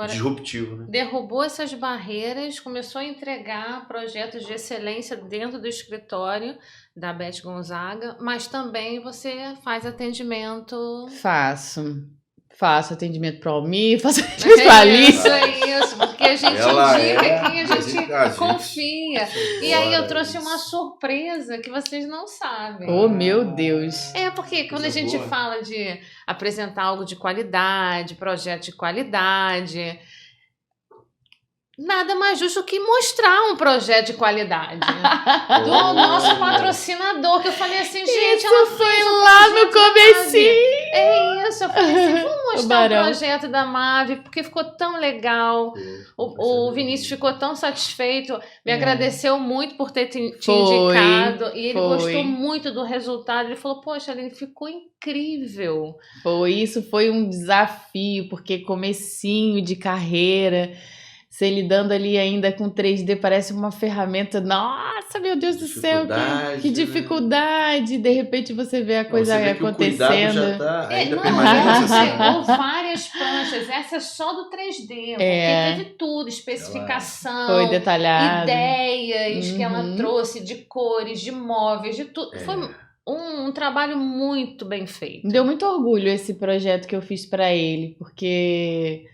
disruptivo. Né? Derrubou essas barreiras, começou a entregar projetos de excelência dentro do escritório da Beth Gonzaga, mas também você faz atendimento... Faço atendimento para o Almir, faço atendimento para a Alice. Isso, porque a gente indica quem a gente confia. E aí eu trouxe uma surpresa que vocês não sabem. Oh, meu Deus! Porque quando a gente fala de apresentar algo de qualidade, projeto de qualidade... nada mais justo que mostrar um projeto de qualidade do nosso patrocinador, que eu falei assim, gente, ela foi lá no comecinho. É isso, eu falei assim, vamos mostrar o projeto da Mave, porque ficou tão legal. O Vinícius ficou tão satisfeito, me agradeceu muito por ter te indicado, e ele gostou muito do resultado. Ele falou, poxa, Aline, ficou incrível. Isso foi um desafio, porque comecinho de carreira, você lidando ali ainda com 3D, parece uma ferramenta, nossa, meu Deus do céu, que dificuldade, de repente você vê a coisa acontecendo. Já tá, ainda permanece assim. Pegou várias pranchas, essa é só do 3D, porque teve tudo, especificação, foi detalhado, ideias que ela trouxe de cores, de móveis, de tudo, foi um trabalho muito bem feito. Me deu muito orgulho esse projeto que eu fiz para ele, porque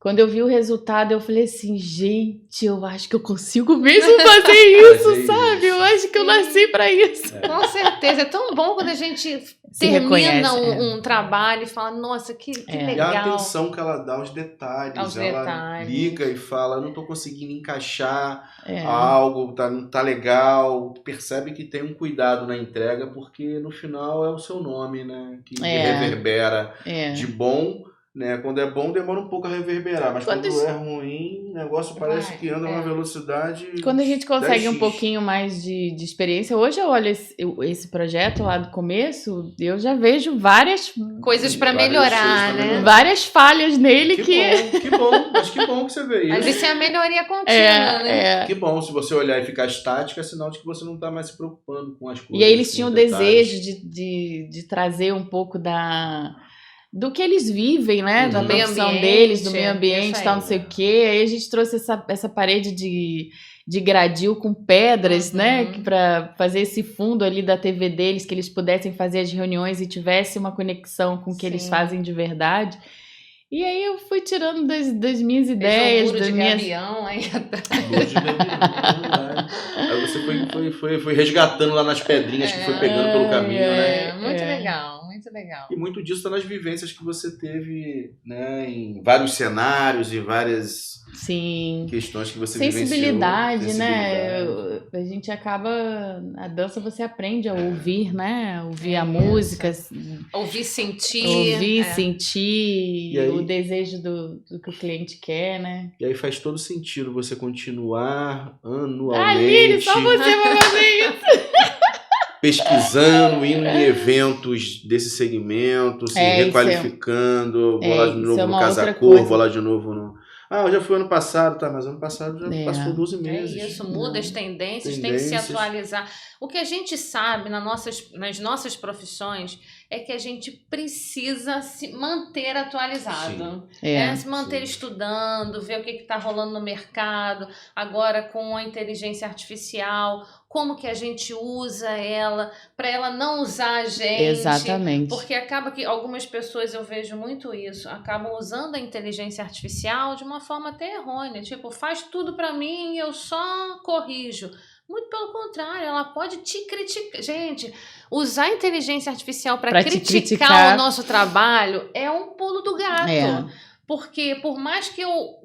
quando eu vi o resultado, eu falei assim, gente, eu acho que eu consigo mesmo fazer isso, sabe? Eu acho que eu nasci para isso. Com certeza. É tão bom quando a gente termina um trabalho e fala, nossa, que legal. E a atenção que ela dá aos detalhes. Ela liga e fala, não tô conseguindo encaixar algo, não tá legal. Percebe que tem um cuidado na entrega, porque no final é o seu nome, né? Que reverbera de bom. Né? Quando é bom, demora um pouco a reverberar, mas quando é ruim, o negócio parece que anda numa velocidade. Quando a gente consegue 10x. Um pouquinho mais de experiência, hoje eu olho esse projeto lá do começo, eu já vejo várias coisas para melhorar, né? Várias falhas nele que bom, mas que bom que você vê isso. Mas isso é a melhoria contínua, né? Que bom, se você olhar e ficar estática, é sinal de que você não tá mais se preocupando com as coisas. E aí eles tinham o desejo de trazer um pouco do que eles vivem, né? Da profissão deles, do meio ambiente, tal, não sei o quê. Aí a gente trouxe essa parede de gradil com pedras, né? Para fazer esse fundo ali da TV deles, que eles pudessem fazer as reuniões e tivesse uma conexão com o que eles fazem de verdade. E aí eu fui tirando das minhas ideias, das minhas... gavião aí atrás. Muro de gavião, aí você foi resgatando lá nas pedrinhas que foi pegando pelo caminho, né? Muito legal. Muito legal. E muito disso está nas vivências que você teve, né, em vários cenários, em várias questões que você sensibilidade, vivenciou. Né? A gente acaba... A dança você aprende a ouvir, né? Ouvir a música. Ouvir, sentir. Sentir aí, o desejo do que o cliente quer, né? E aí faz todo sentido você continuar anualmente... Aline, só você vai fazer isso! Pesquisando, indo em eventos desse segmento, se requalificando, vou lá de novo no Casa Cor, vou lá de novo no... eu já fui ano passado, mas ano passado já passou 12 meses. É isso, muda as tendências, tem que se atualizar. O que a gente sabe nas nossas profissões é que a gente precisa se manter atualizado. Se manter estudando, ver o que está rolando no mercado, agora com a inteligência artificial, como que a gente usa ela, para ela não usar a gente. Exatamente. Porque acaba que algumas pessoas, eu vejo muito isso, acabam usando a inteligência artificial de uma forma até errônea. Tipo, faz tudo para mim e eu só corrijo. Muito pelo contrário, ela pode te criticar. Gente, usar a inteligência artificial para criticar o nosso trabalho é um pulo do gato. Porque por mais que eu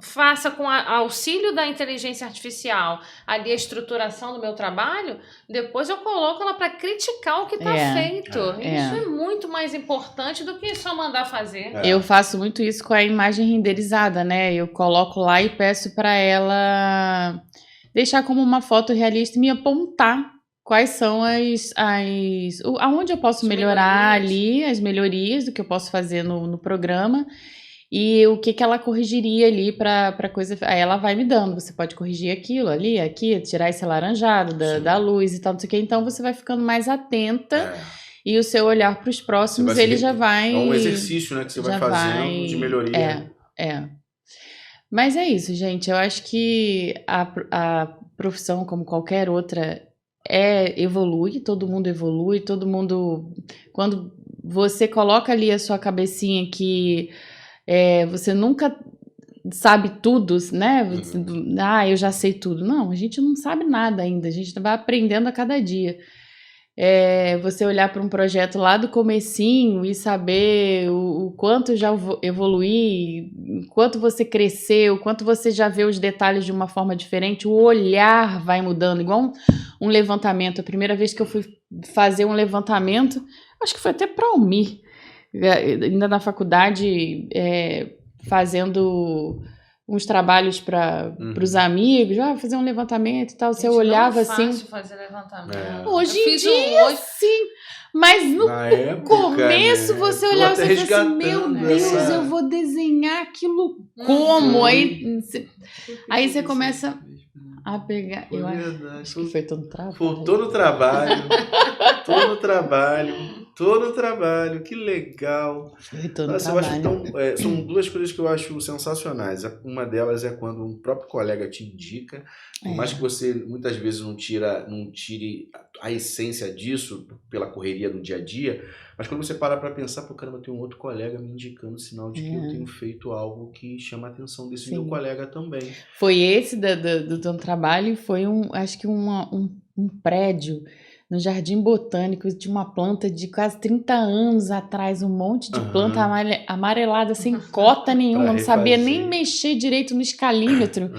faça com auxílio da inteligência artificial ali a estruturação do meu trabalho, depois eu coloco ela para criticar o que está feito. Isso é muito mais importante do que só mandar fazer. Eu faço muito isso com a imagem renderizada, né? Eu coloco lá e peço para ela deixar como uma foto realista e me apontar quais são aonde eu posso melhorar ali, as melhorias do que eu posso fazer no programa. E o que ela corrigiria ali para coisa... Aí ela vai me dando, você pode corrigir aquilo ali, aqui, tirar esse alaranjado da luz e tal, não sei o que. Então você vai ficando mais atenta e o seu olhar para os próximos, ele já vai... É um exercício, né, que você vai fazendo de melhoria. Mas é isso, gente. Eu acho que a profissão, como qualquer outra, evolui, todo mundo evolui, todo mundo... Quando você coloca ali a sua cabecinha que... você nunca sabe tudo, né? Eu já sei tudo. Não, a gente não sabe nada ainda. A gente vai aprendendo a cada dia. Você olhar para um projeto lá do comecinho e saber o quanto já evoluí, o quanto você cresceu, o quanto você já vê os detalhes de uma forma diferente, o olhar vai mudando, igual um levantamento. A primeira vez que eu fui fazer um levantamento, acho que foi até para a Almir, ainda na faculdade, fazendo uns trabalhos para os amigos, fazer um levantamento e tal. Você olhava assim. Não é fácil fazer levantamento. Hoje em dia, sim. Mas no começo, você olhava e você assim, meu Deus, eu vou desenhar aquilo como? Aí você começa a pegar. Eu acho que foi todo trabalho. Foi todo trabalho, que legal. Foi todo Nossa, trabalho. eu acho são duas coisas que eu acho sensacionais. Uma delas é quando um próprio colega te indica, por mais que você muitas vezes não tire a essência disso pela correria do dia a dia, mas quando você para pensar, pô, caramba, tem um outro colega me indicando sinal de que eu tenho feito algo que chama a atenção desse meu colega também. Foi esse do trabalho, foi acho que um prédio no Jardim Botânico, de uma planta de quase 30 anos atrás, um monte de planta amarelada, sem cota nenhuma, não sabia nem mexer direito no escalímetro.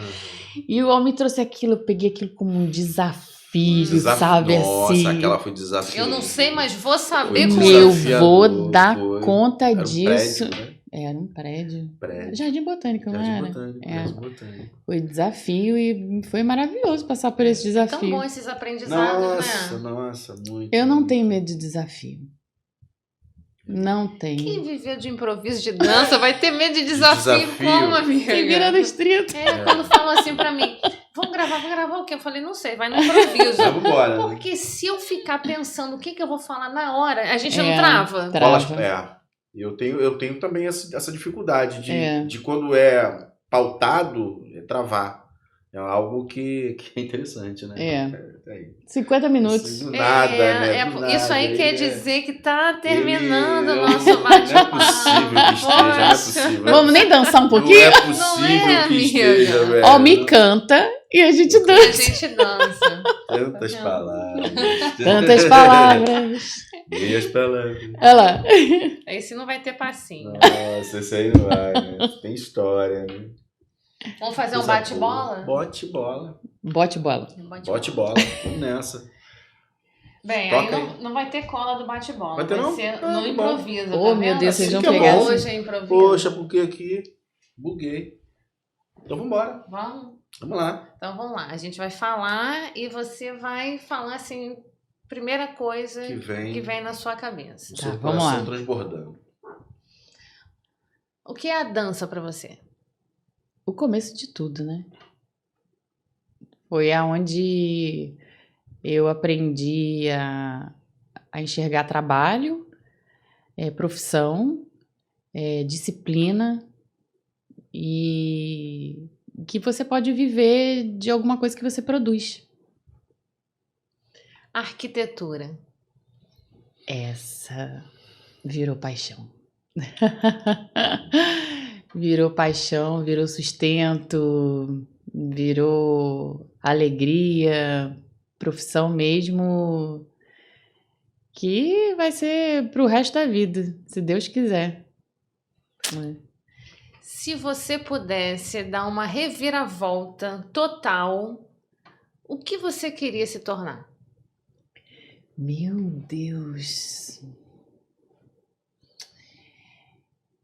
E o homem trouxe aquilo, eu peguei aquilo como um desafio, sabe? Nossa, assim. Aquela foi desafio. Eu não sei, mas vou saber como eu vou dar conta disso. Prédio, né? Era um prédio. Jardim Botânico, não era? Jardim Botânico. Foi desafio e foi maravilhoso passar por esse desafio. É tão bom esses aprendizados, Nossa, muito. Eu não tenho medo de desafio. Não tenho. Quem viveu de improviso de dança vai ter medo de desafio. Como, amiga? Quem vira nos 30. Quando falam assim pra mim, vamos gravar o quê? Eu falei, não sei, vai no improviso. Vamos embora. Porque se eu ficar pensando o que eu vou falar na hora, a gente não trava. Eu tenho também essa dificuldade de quando é pautado, travar. É algo que é interessante, né? 50 minutos. Do nada, né? Do nada, isso aí quer dizer que tá terminando o nosso bate-papo. Não é possível que esteja, não é possível. Vamos nem dançar um pouquinho? Não é possível que esteja, velho. Ó, me canta e a gente dança. Tantas palavras. Tantas palavras. Meias palavras. Olha lá. Esse não vai ter passinho. Nossa, esse aí não vai, né? Tem história, né? Vamos fazer um bate-bola? Bote-bola. Bote-bola. Bote-bola. Vamos nessa. Bem, aí não vai ter cola do bate-bola. Vai ser no improviso. Oh, meu Deus, vocês vão pegar. pegar. Hoje é improviso. Poxa, porque aqui buguei. Então vambora. Vamos lá. Então vamos lá. A gente vai falar e você vai falar assim, primeira coisa que vem na sua cabeça. Seu vamos lá. Transbordando. O que é a dança pra você? O começo de tudo, né? Foi aonde eu aprendi a enxergar trabalho, profissão, disciplina e que você pode viver de alguma coisa que você produz. Arquitetura. Essa virou paixão. Virou paixão, virou sustento, virou alegria, profissão mesmo, que vai ser pro resto da vida, se Deus quiser. Se você pudesse dar uma reviravolta total, o que você queria se tornar? Meu Deus...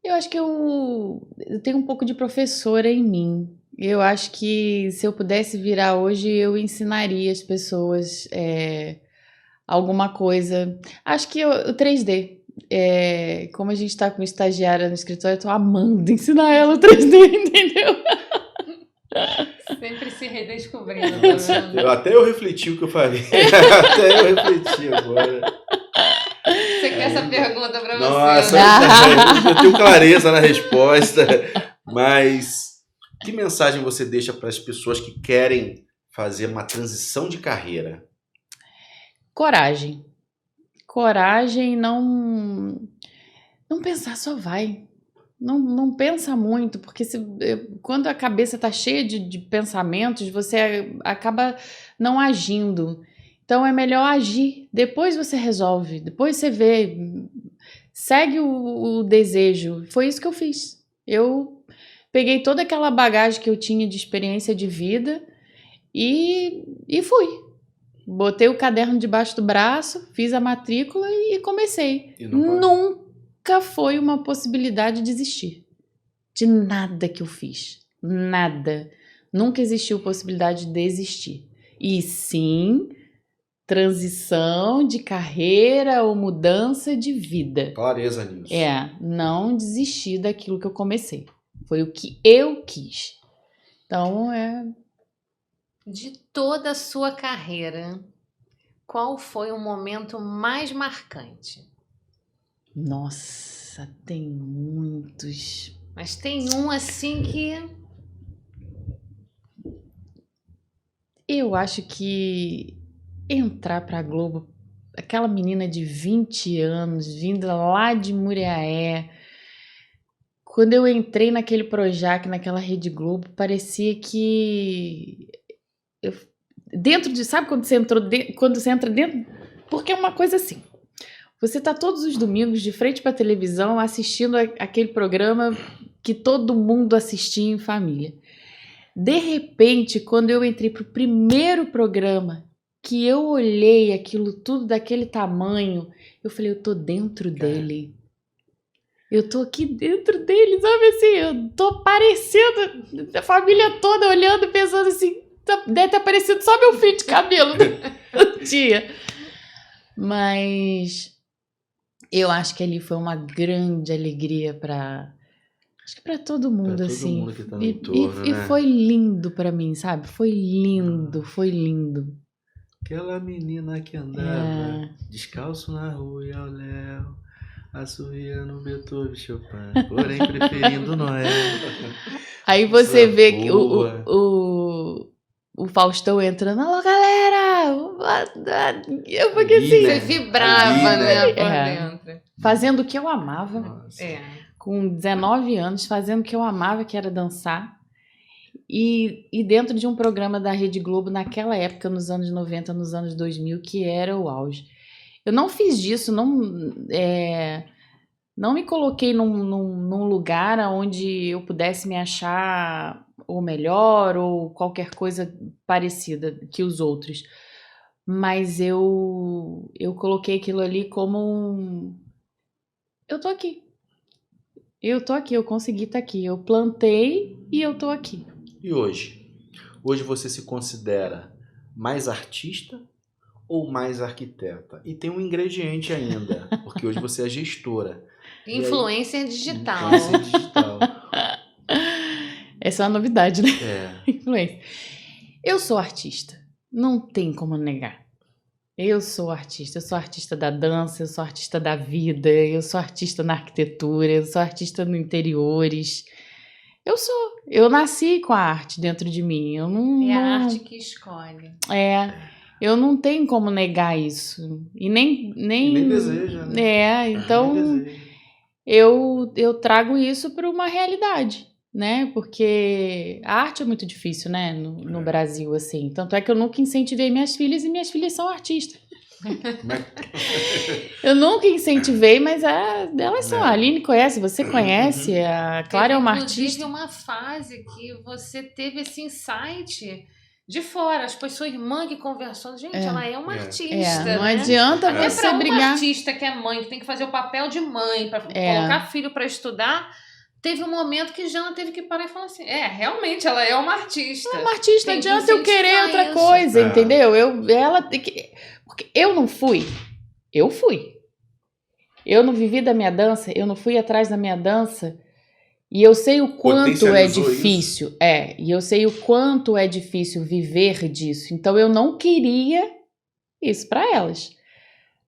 Eu acho que eu tenho um pouco de professora em mim. Eu acho que se eu pudesse virar hoje, eu ensinaria as pessoas alguma coisa. Acho que o 3D. Como a gente está com estagiária no escritório, eu tô amando ensinar ela o 3D, entendeu? Sempre se redescobrindo. Até eu refleti o que eu falei. Até eu refleti agora. Você quer essa pergunta pra você? Nossa, eu tenho clareza na resposta. Mas que mensagem você deixa para as pessoas que querem fazer uma transição de carreira? Coragem. Coragem, não pensar, só vai. Não pensa muito, porque quando a cabeça está cheia de pensamentos, você acaba não agindo. Então é melhor agir. Depois você resolve, depois você vê, segue o desejo. Foi isso que eu fiz. Eu peguei toda aquela bagagem que eu tinha de experiência de vida e fui. Botei o caderno debaixo do braço, fiz a matrícula e comecei. E não parou. Nunca foi uma possibilidade de desistir. De nada que eu fiz. Nada. Nunca existiu possibilidade de desistir. E sim, transição de carreira ou mudança de vida. Clareza nisso. Não desistir daquilo que eu comecei. Foi o que eu quis. Então, De toda a sua carreira, qual foi o momento mais marcante? Nossa, tem muitos. Mas tem um assim que... Eu acho que entrar pra Globo, aquela menina de 20 anos, vinda lá de Muriaé, quando eu entrei naquele Projac, naquela Rede Globo, parecia que... dentro de... Sabe quando você entrou quando você entra dentro? Porque é uma coisa assim. Você tá todos os domingos de frente pra televisão assistindo aquele programa que todo mundo assistia em família. De repente, quando eu entrei pro primeiro programa, que eu olhei aquilo tudo daquele tamanho, eu falei, eu tô dentro dele. Eu tô aqui dentro dele, sabe assim? Eu tô parecendo a família toda olhando, pensando assim, deve ter aparecido só meu fio de cabelo no dia. Mas eu acho que ali foi uma grande alegria acho que pra todo mundo, Pra todo assim. mundo que tá no entorno, E né? foi lindo pra mim, sabe? Foi lindo, foi lindo. Aquela menina que andava descalço na rua e ao léu, assoviando Beethoven, Chopin, porém preferindo Noel. Aí você Coisa vê que boa. o Faustão entrando, alô, galera! Eu fiquei Ali, assim, Você vibrava, Ali, né, né? por dentro. fazendo o que eu amava. Nossa. Com 19 anos, fazendo o que eu amava, que era dançar. E dentro de um programa da Rede Globo, naquela época, nos anos 90, nos anos 2000, que era o auge. Eu não fiz disso, não me coloquei num lugar onde eu pudesse me achar ou melhor ou qualquer coisa parecida que os outros. Mas eu coloquei aquilo ali como eu tô aqui. Eu tô aqui, eu consegui estar aqui. Eu plantei e eu tô aqui. E hoje? Hoje você se considera mais artista ou mais arquiteta? E tem um ingrediente ainda, porque hoje você é gestora. Influencer digital. Influencer digital. Essa é uma novidade, né? É. Influência. Eu sou artista. Não tem como negar. Eu sou artista da dança, eu sou artista da vida, eu sou artista na arquitetura, eu sou artista no interiores. Eu nasci com a arte dentro de mim. Eu não, É a não- arte que escolhe. eu não tenho como negar isso. E nem Nem deseja, né? então Nem deseja. eu trago isso para uma realidade, né? Porque a arte é muito difícil, né? No Brasil, assim. Tanto é que eu nunca incentivei minhas filhas e minhas filhas são artistas. Mas- Eu nunca incentivei, mas elas são. É. A Aline conhece, você conhece, a Clara é uma Inclusive, artista. uma fase que você teve esse insight de fora. Acho que foi sua irmã que conversou. Gente, ela é uma artista, Não né? adianta Até você pra uma brigar. artista que é mãe, que tem que fazer o papel de mãe, pra colocar filho pra estudar, teve um momento que Jana teve que parar e falar assim, realmente, ela é uma artista. Uma artista, não Tem que adianta eu querer incentivar outra isso. coisa, É. entendeu? Ela tem que. Porque eu não fui. Eu fui. Eu não vivi da minha dança, eu não fui atrás da minha dança. E eu sei o quanto é Potencializou difícil. E eu sei o quanto é difícil viver disso. Então eu não queria isso pra elas.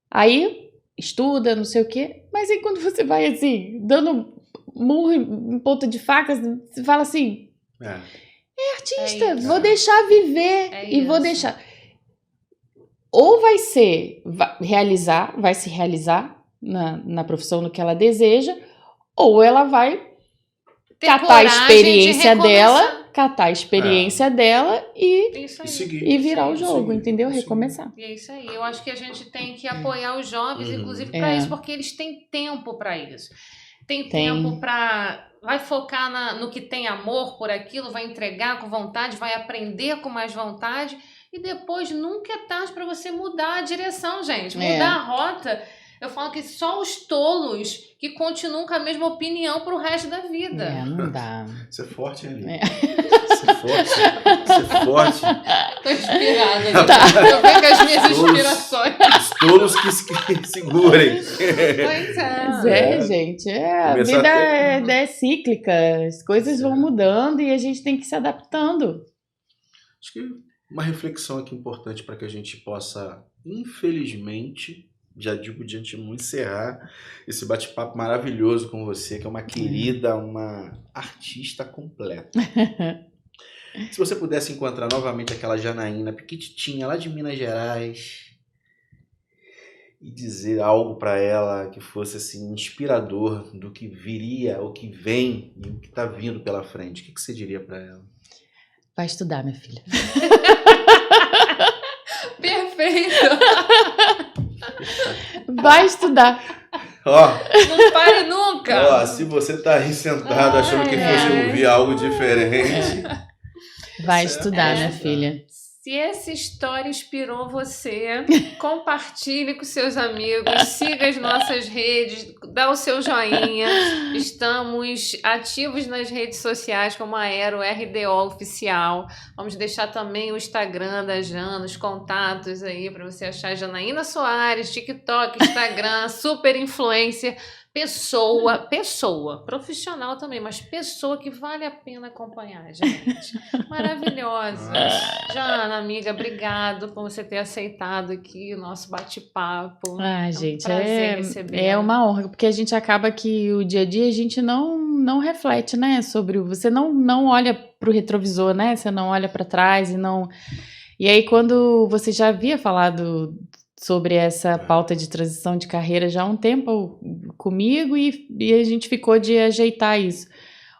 Aí, estuda, não sei o quê. Mas aí quando você vai assim, dando murro em ponta de faca, você fala assim, É. artista, É isso. vou deixar viver É vou isso. deixar. Ou vai se realizar na profissão no que ela deseja, ou ela vai Ter catar a coragem de experiência recomeçar. dela catar a experiência dela e Isso aí. seguir. virar o Sim, jogo, sim, entendeu? sim. Recomeçar. E é isso aí. Eu acho que a gente tem que apoiar os jovens, inclusive, É. para isso, porque eles têm tempo para isso. Tem Tem. tempo para. Vai focar no que tem amor por aquilo, vai entregar com vontade, vai aprender com mais vontade. E depois nunca é tarde para você mudar a direção, gente. Mudar a rota. Eu falo que só os tolos que continuam com a mesma opinião pro resto da vida. Não dá. Você é forte, hein, Aline? Você é forte. Você é forte. Tô inspirada. Tá. Eu venho com as minhas inspirações. Os tolos que segurem. Pois é. Mas gente. A Começar vida a ter- é cíclica. As coisas vão mudando e a gente tem que ir se adaptando. Acho que uma reflexão aqui importante para que a gente possa, infelizmente, já digo de antemão, encerrar esse bate-papo maravilhoso com você, que é uma querida, uma artista completa. Se você pudesse encontrar novamente aquela Janaína pequititinha lá de Minas Gerais e dizer algo para ela que fosse assim inspirador do que viria, o que vem e o que está vindo pela frente, o que você diria para ela? Vai estudar, minha filha. Perfeito. Vai estudar. Ó, Não pare nunca. ó, se você tá aí sentado achando que fosse ouvir algo diferente, Vai Certo. estudar, minha filha. Se essa história inspirou você, compartilhe com seus amigos, siga as nossas redes, dá o seu joinha. Estamos ativos nas redes sociais como a Aero RDO Oficial. Vamos deixar também o Instagram da Jana, os contatos aí para você achar Janaína Soares, TikTok, Instagram, super influencer. Pessoa, profissional também, mas pessoa que vale a pena acompanhar, gente. Maravilhosa. Jana, amiga, obrigado por você ter aceitado aqui o nosso bate-papo. Gente, prazer receber. é uma honra, porque a gente acaba que o dia a dia a gente não reflete, né, sobre você não olha pro retrovisor, né, você não olha para trás e aí quando você já havia falado sobre essa pauta de transição de carreira já há um tempo comigo e a gente ficou de ajeitar isso,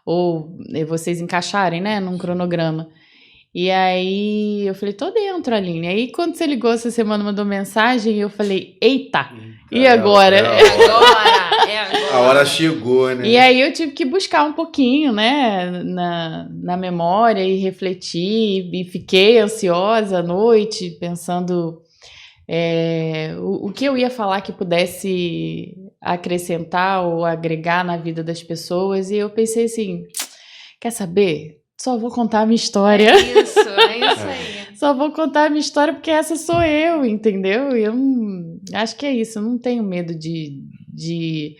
ou vocês encaixarem, né, num cronograma. E aí eu falei, tô dentro, Aline. Aí quando você ligou essa semana, mandou mensagem, eu falei, eita, e agora? É agora. A hora chegou, né? E aí eu tive que buscar um pouquinho, né, na memória e refletir, e fiquei ansiosa à noite, pensando o que eu ia falar que pudesse acrescentar ou agregar na vida das pessoas, e eu pensei assim, quer saber? Só vou contar a minha história. É isso aí. Só vou contar a minha história porque essa sou eu, entendeu? E eu acho que é isso, eu não tenho medo de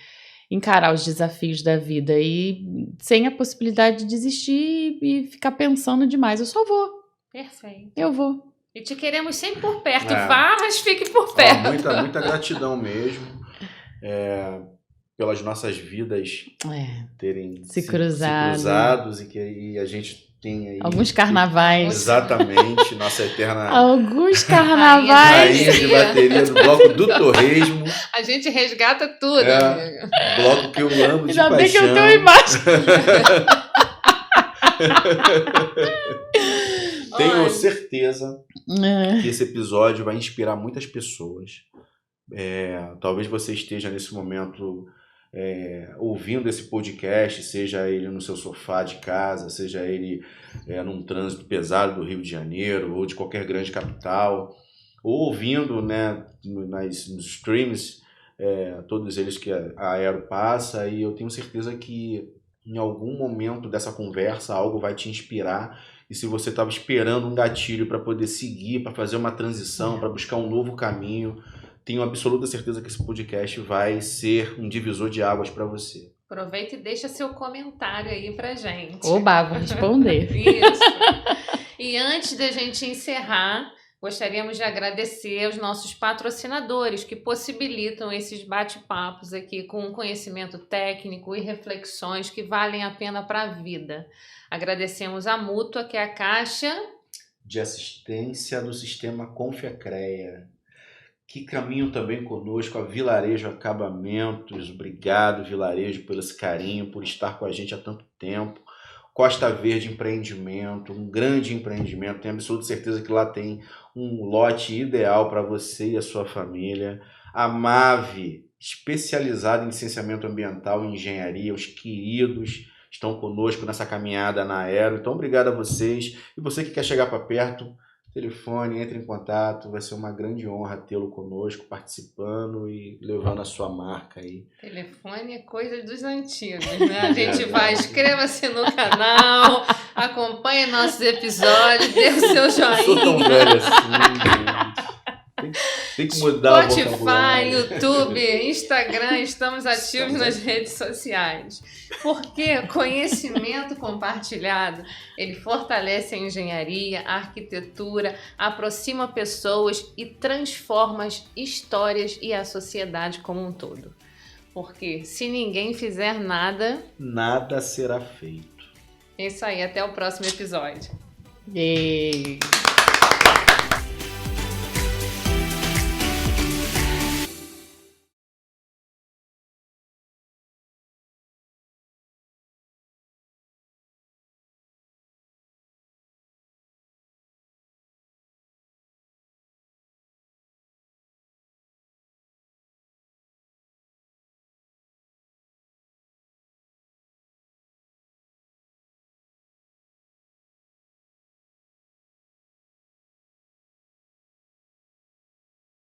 encarar os desafios da vida e sem a possibilidade de desistir e ficar pensando demais. Eu só vou. Perfeito. Eu vou. E te queremos sempre por perto. É. Vá, mas fique por Ó, perto. muita gratidão mesmo pelas nossas vidas terem Se cruzado. cruzados e a gente tem aí Alguns carnavais. exatamente nossa eterna Alguns carnavais. rainha de bateria do bloco do Torresmo, A gente resgata tudo, amiga. bloco que eu amo de Ainda bem que eu paixão. tenho imagem. Tenho Olha. certeza que esse episódio vai inspirar muitas pessoas. Talvez você esteja nesse momento ouvindo esse podcast, seja ele no seu sofá de casa, seja ele num trânsito pesado do Rio de Janeiro ou de qualquer grande capital, ou ouvindo, né, nos streams, todos eles que a Aero passa, e eu tenho certeza que em algum momento dessa conversa algo vai te inspirar. E se você estava esperando um gatilho para poder seguir, para fazer uma transição, para buscar um novo caminho, tenho absoluta certeza que esse podcast vai ser um divisor de águas para você. Aproveita e deixa seu comentário aí pra gente. Oba, vou responder. Isso. E antes da gente encerrar, gostaríamos de agradecer aos nossos patrocinadores que possibilitam esses bate-papos aqui com conhecimento técnico e reflexões que valem a pena para a vida. Agradecemos a Mútua, que é a Caixa de Assistência do Sistema Confiacrea, que caminham também conosco, a Vilarejo Acabamentos. Obrigado, Vilarejo, pelo esse carinho, por estar com a gente há tanto tempo. Costa Verde Empreendimento, um grande empreendimento. Tenho absoluta certeza que lá tem um lote ideal para você e a sua família. A MAVE, especializada em licenciamento ambiental e engenharia, os queridos estão conosco nessa caminhada na Aero. Então, obrigado a vocês. E você que quer chegar para perto, telefone, entre em contato. Vai ser uma grande honra tê-lo conosco, participando e levando a sua marca aí. Telefone é coisa dos antigos, né? A gente vai, inscreva-se no canal, acompanhe nossos episódios, dê o seu joinha. Sou tão velho assim, tem que mudar Spotify, o vocabulário. YouTube, Instagram, estamos ativos nas redes sociais. Porque conhecimento compartilhado, ele fortalece a engenharia, a arquitetura, aproxima pessoas e transforma as histórias e a sociedade como um todo. Porque se ninguém fizer nada, Nada será feito. é isso aí, até o próximo episódio. E...